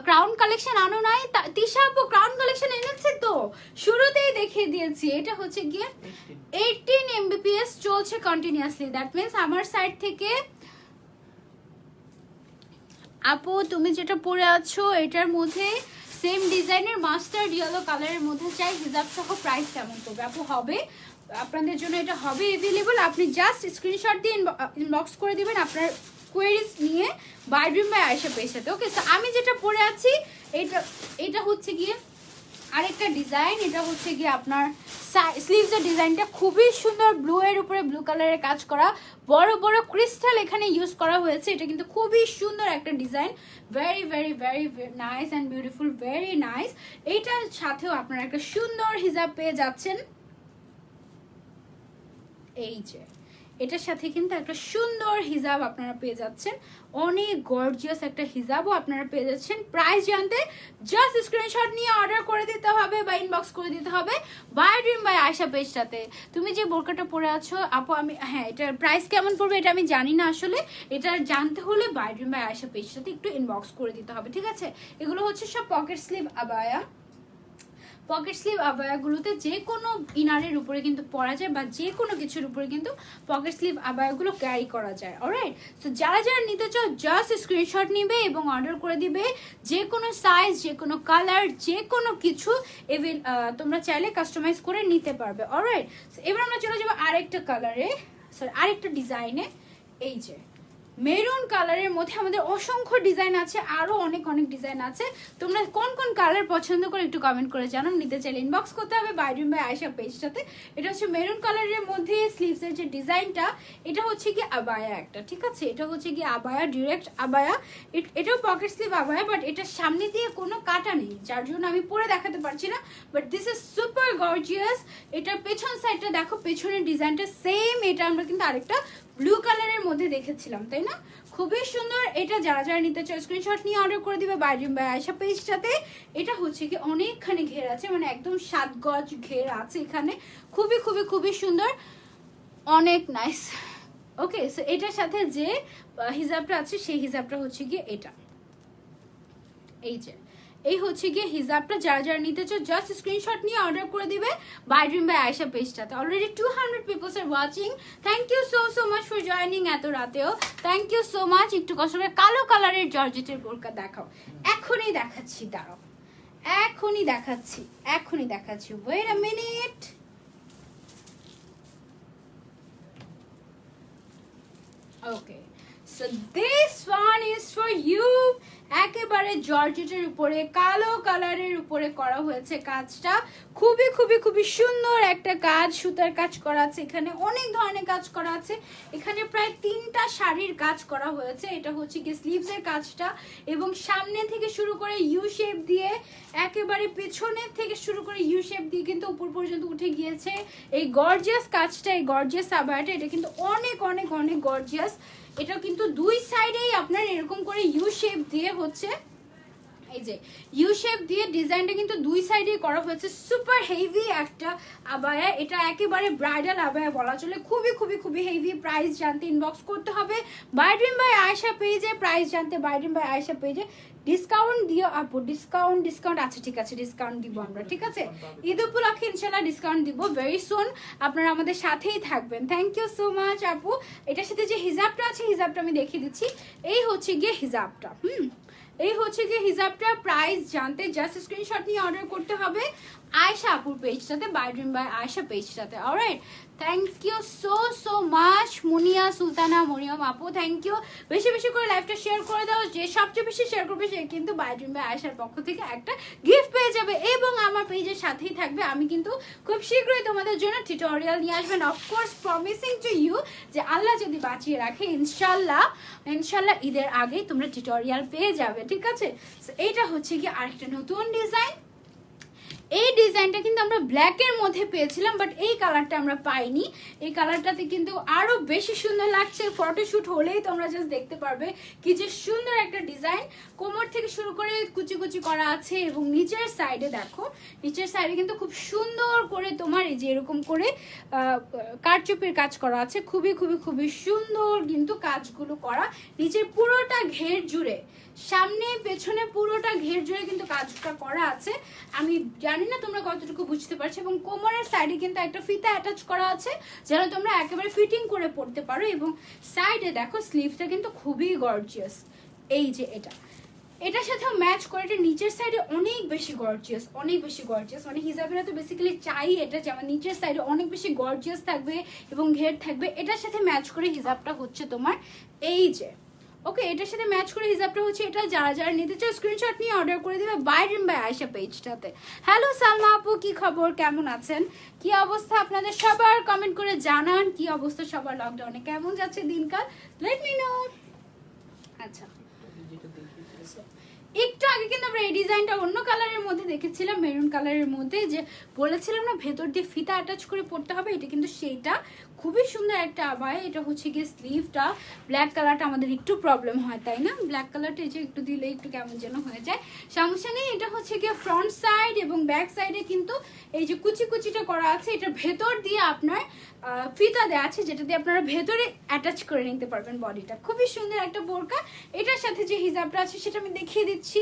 ক্রাউন কালেকশন আনো নাই? তিশা আপু, ক্রাউন কালেকশন এনেছে তো, শুরুতেই দেখিয়ে দিয়েছি। এটা হচ্ছে গিয়ে 18 এমবিপিএস চলছে কন্টিনিউয়াসলি, দ্যাট মিন্স আমার সাইড থেকে। আপু, তুমি যেটা পরে আছো এটার মধ্যে সেম ডিজাইনের মাস্টার্ড ইয়েলো কালারের মধ্যে চাই, হিজাব সহ প্রাইস কেমন পড়বে? আপু, হবে আপনাদের জন্য, এটা হবে এভেলেবল। আপনি জাস্ট স্ক্রিনশট দিয়ে ইনবক্স করে দিবেন আপনার কোয়েরিজ নিয়ে বাই ড্রিম বাই আয়েশা পেজটাতে। ওকে, সো আমি যেটা পরে আছি এটা হচ্ছে গিয়ে আরেকটা ডিজাইন। এটা হচ্ছে গিয়ে আপনার স্লিভসের ডিজাইনটা খুবই সুন্দর, ব্লু এর উপরে ব্লু কালারের কাজ করা, বড় বড় ক্রিস্টাল এখানে ইউজ করা হয়েছে। এটা কিন্তু খুবই সুন্দর একটা design, very very very nice and beautiful, very nice. এইটার সাথেও আপনারা একটা সুন্দর হিজাব পেয়ে যাচ্ছেন। এই যে এটার সাথে কিন্তু একটা সুন্দর হিজাব আপনারা পেয়ে যাচ্ছেন, অনেক গর্জিয়াস একটা হিজাবও আপনারা পেয়ে যাচ্ছেন। প্রাইস জানতে জাস্ট স্ক্রিনশট নিয়ে অর্ডার করে দিতে হবে বা ইনবক্স করে দিতে হবে বাই ড্রিম বাই আয়েশা পেজটাতে। তুমি যে বোরকাটা পরে আছো আপু, আমি এটার প্রাইস কেমন পড়বে এটা আমি জানি না আসলে, এটা জানতে হলে বাই ড্রিম বাই আয়েশা পেজটাতে একটু ইনবক্স করে দিতে হবে, ঠিক আছে। এগুলো হচ্ছে সব pocket sleeve abaya. Pocket sleeve আবায়াগুলোতে যে কোনো ইনারের উপরে কিন্তু পরা যায় বা যে কোনো কিছুর উপরে কিন্তু পকেট স্লিভ আবায়াগুলো ক্যারি করা যায়। অলরাইট, তো যারা যারা নিতে চাও জাস্ট স্ক্রিনশট নিবে এবং অর্ডার করে দিবে। যে কোনো সাইজ, যে কোনো কালার, যে কোনো কিছু তোমরা চাইলে কাস্টমাইজ করে নিতে পারবে। অলরাইট, এবার আমরা চলে যাবো আরেকটা কালারে, সরি আরেকটা ডিজাইনে। এই যে মেরুন কালারের মধ্যে আমাদের অসংখ্য ডিজাইন আছে, আরো অনেক অনেক ডিজাইন আছে। তোমরা কোন কোন কালার পছন্দ করে একটু কমেন্ট করে জানো। নিতে চাইলে ইনবক্স করতে হবে বাই ড্রিম বাই আয়েশা পেজটাতে। এটা হচ্ছে মেরুন কালারের মধ্যে স্লিভসের যে ডিজাইনটা, এটা হচ্ছে কি আবায়া একটা, ঠিক আছে। এটা হচ্ছে কি আবায়া, ডিরেক্ট আবায়া। এটাও পকেট স্লিভ আবায়া, বাট এটার সামনে দিয়ে কোনো কাটা নেই, যার জন্য আমি পরে দেখাতে পারছি না, but this is super gorgeous. এটার পেছন সাইডটা দেখো, পেছনের ডিজাইনটা সেম। এটা আমরা কিন্তু আরেকটা ব্লু কালারের মধ্যে দেখেছিলাম, তাই না? খুবই সুন্দর। এটা যারা যারা নিতে চাও স্ক্রিনশট নিয়ে অর্ডার করে দিবে বাইড্রিম বাই আয়েশা পেজটাতে। এটা হচ্ছে কি অনেকখানি ঘের আছে, মানে একদম 7 গজ ঘের আছে এখানে, খুবই খুবই খুবই সুন্দর, অনেক নাইস। ওকে, সো এটার সাথে যে হিজাবটা আছে সেই হিজাবটা হচ্ছে গিয়ে এটা, এই যে এই হচ্ছে গিয়ে হিজাবটা। যারা যারা নিতে চাও জাস্ট স্ক্রিনশট নিয়ে অর্ডার করে দিবে বাইড্রিম বাই আয়েশা পেজটাতে। Already 200 peoples are watching. Thank you so so much for joining এত রাতেও, থ্যাংক ইউ সো মাচ। একটু কষ্ট করে কালো কালারের জর্জেটের বোরকা দেখাও, এখনই দেখাচ্ছি, দাঁড়াও, এখনই দেখাচ্ছি, এখনই দেখাচ্ছি, wait a minute. Okay, so this one is for you. একেবারে জর্জেটের উপরে কালো কালারের উপরে করা হয়েছে কাজটা, খুবই খুবই খুবই সুন্দর একটা কাজ, সুতার কাজ করা আছে, এখানে অনেক ধরনের কাজ করা আছে, এখানে প্রায় 3টা শাড়ির কাজ করা হয়েছে। এটা হচ্ছে কি স্লিভস এর কাজটা, এবং সামনে থেকে শুরু করে ইউ শেপ দিয়ে, একেবারে পেছনের থেকে শুরু করে ইউ শেপ দিয়ে কিন্তু উপর পর্যন্ত উঠে গিয়েছে এই গর্জিয়াস কাজটা, এই গর্জিয়াস আবায়াটা। এটা কিন্তু অনেক অনেক অনেক গর্জিয়াস। এটা কিন্তু দুই সাইডেই আপনার এরকম করে ইউ শেপ দিয়ে হচ্ছে, এই যে ইউ শেপ দিয়ে ডিজাইনটা কিন্তু দুই সাইডেই করা হয়েছে। সুপার হেভি একটা আবায়া, এটা একেবারে ব্রাইডাল আবায়া বলা চলে, খুবই খুবই খুবই হেভি। প্রাইস জানতে ইনবক্স করতে হবে বাইড্রিম বাই আয়েশা পেজে, প্রাইস জানতে বাইড্রিম বাই আয়েশা পেজে। ডিসকাউন্ট দিও আপু, ডিসকাউন্ট আচ্ছা ঠিক আছে, ডিসকাউন্ট দিব আমরা, ঠিক আছে, ঈদ উপলক্ষে ইনশাল্লাহ ডিসকাউন্ট দিব ভেরি সুন। আপনারা আমাদের সাথেই থাকবেন। থ্যাংক ইউ সো মাচ আপু। এটার সাথে যে হিজাবটা আছে, হিজাবটা আমি দেখিয়ে দিচ্ছি। এই হচ্ছে গিয়ে হিজাবটা, এই হচ্ছে গিয়ে হিজাবটা। প্রাইস জানতে জাস্ট স্ক্রিনশট নিয়ে অর্ডার করতে হবে আয়েশা আপুর পেজটাতে, বাইড্রিম বাই আয়েশা পেজটাতে। Alright, thank you so so much Muniya Sultana Mariyam আপু, থ্যাংক ইউ। বেশি বেশি করে লাইভটা শেয়ার করে দাও, যে সবচেয়ে বেশি শেয়ার করবে সে কিন্তু বাইড্রিম বাই আয়েশার পক্ষ থেকে একটা গিফট পেয়ে যাবে, এবং আমার পেজের সাথেই থাকবে। আমি কিন্তু খুব শীঘ্রই তোমাদের জন্য টিউটোরিয়াল নিয়ে আসবেন, অফকোর্স প্রমিসিং টু ইউ যে আল্লাহ যদি বাঁচিয়ে রাখে ইনশাল্লাহ ইনশাল্লাহ ঈদের আগেই তোমরা টিউটোরিয়াল পেয়ে যাবে, ঠিক আছে। এইটা হচ্ছে কি আরেকটা নতুন ডিজাইন। এই ডিজাইনটা কিন্তু আমরা ব্ল্যাকের মধ্যে পেয়েছিলাম, বাট এই কালারটা আমরা পাইনি। এই কালারটাতে কিন্তু আরো বেশি সুন্দর লাগছে, ফটোশুট হলেই তোমরা জাস্ট দেখতে পারবে কি যে সুন্দর একটা ডিজাইন। কোমর থেকে শুরু করে কুচি কুচি করা আছে, এবং নিচের সাইডে দেখো, নিচের সাইডে কিন্তু খুব সুন্দর করে তোমার এই যে এরকম করে কারচুপির কাজ করা আছে, খুবই খুবই খুবই সুন্দর কিন্তু কাজগুলো করা। নিচের পুরোটা ঘের জুড়ে, সামনে পেছনে পুরোটা ঘের জুড়ে কিন্তু কাজটা করা আছে। আমি জানি না তোমরা কতটুকু বুঝতে পারছো। এবং কোমরের সাইডে কিন্তু একটা ফিতা অ্যাটাচ করা আছে, যেন তোমরা একেবারে ফিটিং করে পড়তে পারো। এবং সাইডে দেখো স্লিভটা কিন্তু খুবই গর্জিয়াস, এই যে এটার সাথে ম্যাচ করে এটা নিচের সাইডে অনেক বেশি গর্জিয়াস, অনেক বেশি গর্জিয়াস। মানে হিজাবেরা তো বেসিক্যালি চাই এটা, যেমন নিচের সাইডে অনেক বেশি গর্জিয়াস থাকবে এবং ঘের থাকবে। এটার সাথে ম্যাচ করে হিজাবটা হচ্ছে তোমার এই যে, ওকে, এটার সাথে ম্যাচ করে হিজাবটা হচ্ছে এটা। যারা যারা নিতে চাও স্ক্রিনশট নিয়ে অর্ডার করে দিবে by Dream by Ayesha পেজটাতে। Hello Salma আপু, কি খবর, কেমন আছেন, কি অবস্থা আপনাদের সবার, কমেন্ট করে জানান কি অবস্থা সবার, লকডাউনে কেমন যাচ্ছে দিনকাল, লেট মি নো। আচ্ছা, একটু আগে কিন্তু আমরা এই ডিজাইনটা অন্য কালারের মধ্যে দেখেছিলাম, মেরুন কালারের মধ্যে, যে বলেছিলাম না ভেতর দিয়ে ফিতা অ্যাটাচ করে পড়তে হবে, এটা কিন্তু সেইটা। খুবই সুন্দর একটা আবায়া। এটা হচ্ছে গিয়ে স্লিভটা, ব্ল্যাক কালারটা আমাদের একটু প্রবলেম হয় তাই না, ব্ল্যাক কালারটা এই যে একটু দিলে একটু কেমন যেন হয়ে যায়, সমস্যা নেই। এটা হচ্ছে গিয়ে ফ্রন্ট সাইড এবং ব্যাক সাইডে কিন্তু এই যে কুচি কুচিটা করা আছে, এটার ভেতর দিয়ে আপনার ফিতা দেওয়া আছে, যেটা দিয়ে আপনারা ভেতরে অ্যাটাচ করে নিতে পারবেন বডিটা। খুবই সুন্দর একটা বোরকা। এটার সাথে যে হিজাবটা আছে সেটা আমি দেখিয়ে দিচ্ছি,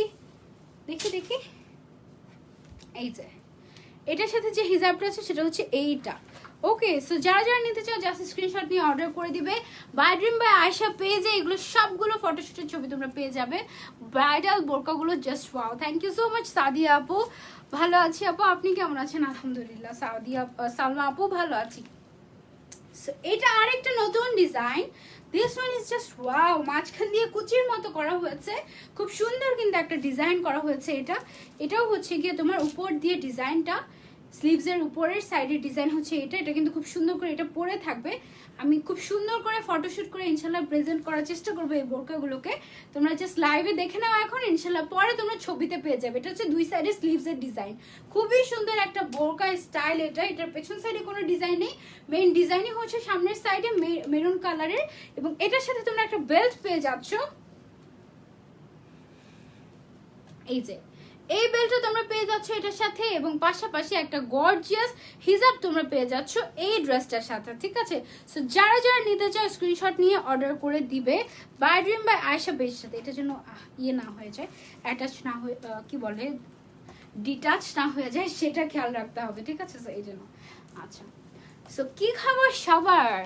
দেখি এই যে এটার সাথে যে হিজাবটা আছে সেটা হচ্ছে এইটা। ওকে, সো যারা যারা নিতে চাও জাস্ট স্ক্রিনশট নিয়ে অর্ডার করে দিবে বাইড্রিম বাই আয়েশা পেজে। এগুলো সবগুলো ফটোশুটের ছবি তোমরা পেয়ে যাবে, ব্রাইডাল বোরকাগুলো just wow. Thank you so much Sadia আপু, ভালো আছি আপু, আপনি কেমন আছেন? আলহামদুলিল্লাহ। সালমা আপু, ভালো আছি। সো এটা আরেকটা নতুন design, this one is just wow, মাঝখান দিয়ে কুচির মতো করা হয়েছে, খুব সুন্দর কিন্তু একটা ডিজাইন করা হয়েছে। এটাও হচ্ছে গিয়ে তোমার উপর দিয়ে ডিজাইনটা স্লিভসের উপরের সাইডের ডিজাইন হচ্ছে এটা কিন্তু খুব সুন্দর করে এটা পরে থাকবে। আমি খুব সুন্দর করে ফটোশুট করে ইনশাল্লাহ প্রেজেন্ট করার চেষ্টা করবো এই বোরকাগুলোকে। তোমরা জাস্ট লাইভে দেখে নাও এখন, ইনশাল্লাহ পরে তোমরা ছবিতে পেয়ে যাবে। এটা হচ্ছে দুই সাইডে স্লিভসের ডিজাইন, খুবই সুন্দর একটা বোরকা স্টাইল এটা। এটার পেছন সাইডে কোনো ডিজাইন নেই, মেইন ডিজাইনই হচ্ছে সামনের সাইডে মেরুন কালারের, এবং এটার সাথে তোমরা একটা বেল্ট পেয়ে যাচ্ছ। এই যে এই বেল্টটা তোমরা পেয়ে যাচ্ছ এটার সাথে, এবং পাশাপাশি একটা গর্জিয়াস হিজাব তোমরা পেয়ে যাচ্ছ এই ড্রেসটার সাথে, ঠিক আছে? সো যারা যারা নিতে চাও স্ক্রিনশট নিয়ে অর্ডার করে দিবে বাই ড্রিম বাই আয়েশা পেজের সাথে। এটা যেন ইয়ে না হয়ে যায়, অ্যাটাচ না হয়ে কি বলে ডিটাচ না হয়ে যায়, সেটা খেয়াল রাখতে হবে, ঠিক আছে? সো এই জন্য আচ্ছা। সো কি খবর সবার?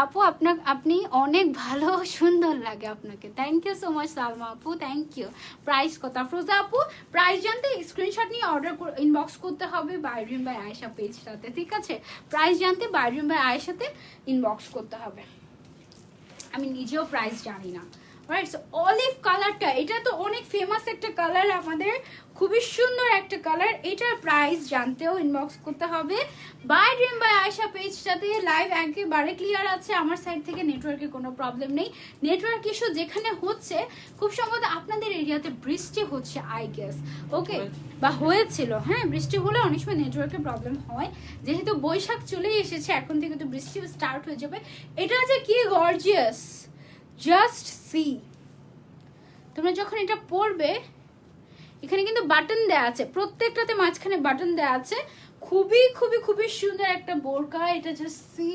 আপু আপনি অনেক ভালো সুন্দর লাগে আপনাকে, thank you so much Salma আপু, থ্যাংক ইউ। প্রাইস কত ফ্রোজা আপু? প্রাইস জানতে স্ক্রিনশট নিয়ে অর্ডার ইনবক্স করতে হবে বাই ড্রিম বাই আয়েশা পেজটাতে, ঠিক আছে? প্রাইস জানতে বাই ড্রিম বাই আয়েশাতে ইনবক্স করতে হবে। আমি নিজেও প্রাইস জানি না। রাইট, সো অলিভ কালারটা এটা তো অনেক ফেমাস একটা কালার আমাদের, খুবই সুন্দর একটা কালার। এটার প্রাইস জানতেও ইনবক্স করতে হবে বাই ড্রিম বাই আয়েশা পেজটাতে। লাইভ একেবারে ক্লিয়ার আছে, আমার সাইড থেকে নেটওয়ার্কের কোনো প্রবলেম নেই। নেটওয়ার্ক ইস্যু যেখানে হচ্ছে খুব সম্ভবত আপনাদের এরিয়াতে বৃষ্টি হচ্ছে আই গেস, ওকে, বা হয়েছিল। হ্যাঁ, বৃষ্টি হলে অনেক সময় নেটওয়ার্কের প্রবলেম হয়, যেহেতু বৈশাখ চলেই এসেছে এখন থেকে তো বৃষ্টি স্টার্ট হয়ে যাবে। এটা হচ্ছে কি গর্জিয়াস, জাস্ট সি। তোমরা যখন এটা পরবে, এখানে কিন্তু বাটন দেয়া আছে, প্রত্যেকটাতে মাঝখানে বাটন দেয়া আছে। খুবই খুবই খুবই সুন্দর একটা বোরকা এটা, জাস্ট সি।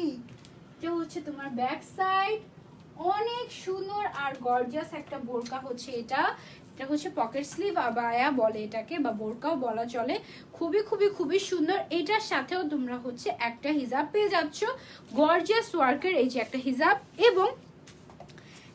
এটা হচ্ছে তোমার ব্যাক সাইড, অনেক সুন্দর আর গর্জিয়াস একটা বোরকা হচ্ছে এটা। এটা হচ্ছে পকেট স্লিভ আবায়া বলে এটাকে, বা বোরকাও বলা চলে। খুবই খুবই খুবই সুন্দর। এটার সাথেও তোমরা হচ্ছে একটা হিজাব পেয়ে যাচ্ছ, গর্জিয়াস ওয়ার্কের এই যে একটা হিজাব। এবং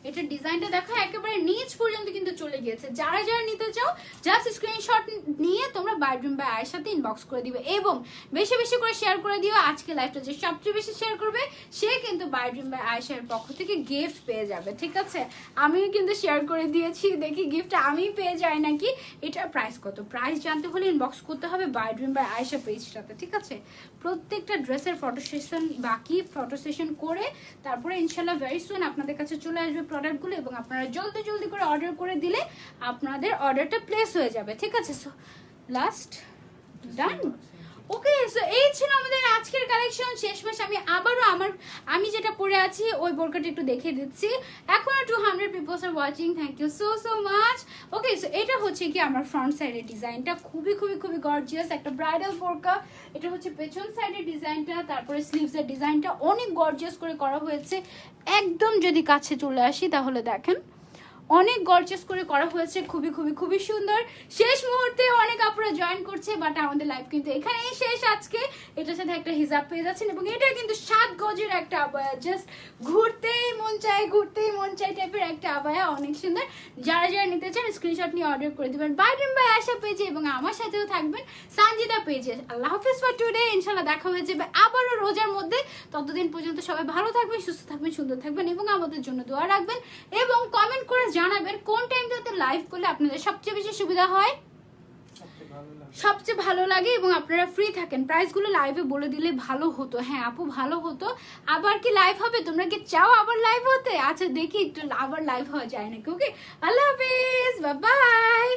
এটা ডিজাইনটা দেখো একেবারে নিচ পর্যন্ত কিন্তু চলে গিয়েছে। যারা যারা নিতে চাও জাস্ট স্ক্রিনশট নিয়ে তোমরা বাই ড্রিম বাই আয়েশাতে ইনবক্স করে দিবে, এবং বেশি বেশি করে শেয়ার করে দিও। আজকে লাইভটা যে সবচেয়ে বেশি শেয়ার করবে সে কিন্তু বাই ড্রিম বাই আয়েশার পক্ষ থেকে গিফট পেয়ে যাবে, ঠিক আছে? আমিও কিন্তু শেয়ার করে দিয়েছি, দেখি গিফটটা আমি পেয়ে যাই নাকি। এটার প্রাইস কত? প্রাইস জানতে হলে ইনবক্স করতে হবে বাই ড্রিম বাই আয়েশা পেজটাতে, ঠিক আছে? প্রত্যেকটা ড্রেসের ফটো সেশন বাকি, ফটো সেশন করে তারপরে ইনশাল্লাহ ভেরি সুন আপনাদের কাছে চলে আসবে প্রোডাক্টগুলো, এবং আপনারা জলদি জলদি করে অর্ডার করে দিলে আপনাদের অর্ডারটা প্লেস হয়ে যাবে, ঠিক আছে? সো লাস্ট ডান, ওকে। সো এই ছিল আমাদের আজকের কালেকশন। শেষমেশ আমি আবারও আমি যেটা পরে আছি ওই বোরকাটা একটু দেখে দিচ্ছি। এখনো 200 peoples are watching, thank you so so much. Okay, so এটা হচ্ছে কি আমার ফ্রন্ট সাইডের ডিজাইনটা, খুবই খুবই খুবই গর্জিয়াস একটা ব্রাইডাল বোরকা। এটা হচ্ছে পেছন সাইডের ডিজাইনটা, তারপরে স্লিভসের ডিজাইনটা অনেক গর্জিয়াস করে করা হয়েছে। একদম যদি কাছে চলে আসি তাহলে দেখেন অনেক গর্জিয়াস করে করা হয়েছে, খুবই খুবই খুবই সুন্দর। শেষ মুহূর্তে অনেক আপুরা জয়েন করছে, বাট আমাদের লাইভ কিন্তু এখানেই শেষ আজকে। এটার সাথে একটা হিজাব পেয়ে যাচ্ছেন, এবং এটা কিন্তু 7 গজের একটা আবায়া, জাস্ট ঘুরতেই মন চায় টাইপের একটা আবায়া, অনেক সুন্দর। যারা যারা নিতে চান স্ক্রিনশট নিয়ে অর্ডার করে দিবেন বাই ড্রিম বাই আয়েশা পেজে, এবং আমার সাথেও থাকবেন সানজিদা পেজে। আল্লাহ হাফিজ ফর টুডে, ইনশাল্লাহ দেখা হয়ে যাবে আবারও রোজার মধ্যে। ততদিন পর্যন্ত সবাই ভালো থাকবেন, সুস্থ থাকবেন, সুন্দর থাকবেন, এবং আমাদের জন্য দোয়া রাখবেন, এবং কমেন্ট করে জানাবেন কোন টাইমটাতে লাইভ করলে আপনাদের সবচেয়ে বেশি সুবিধা হয়, সবচেয়ে ভালো লাগে, এবং আপনারা ফ্রি থাকেন। প্রাইসগুলো লাইভে বলে দিলে ভালো হতো। হ্যাঁ আপু, ভালো হতো। আবার কি লাইভ হবে? তোমরা কি চাও আবার লাইভ হতে? আচ্ছা দেখি একটু আবার লাইভ হওয়া যায় নাকি। ওকে, আল্লাহ হাফিজ, বাই বাই।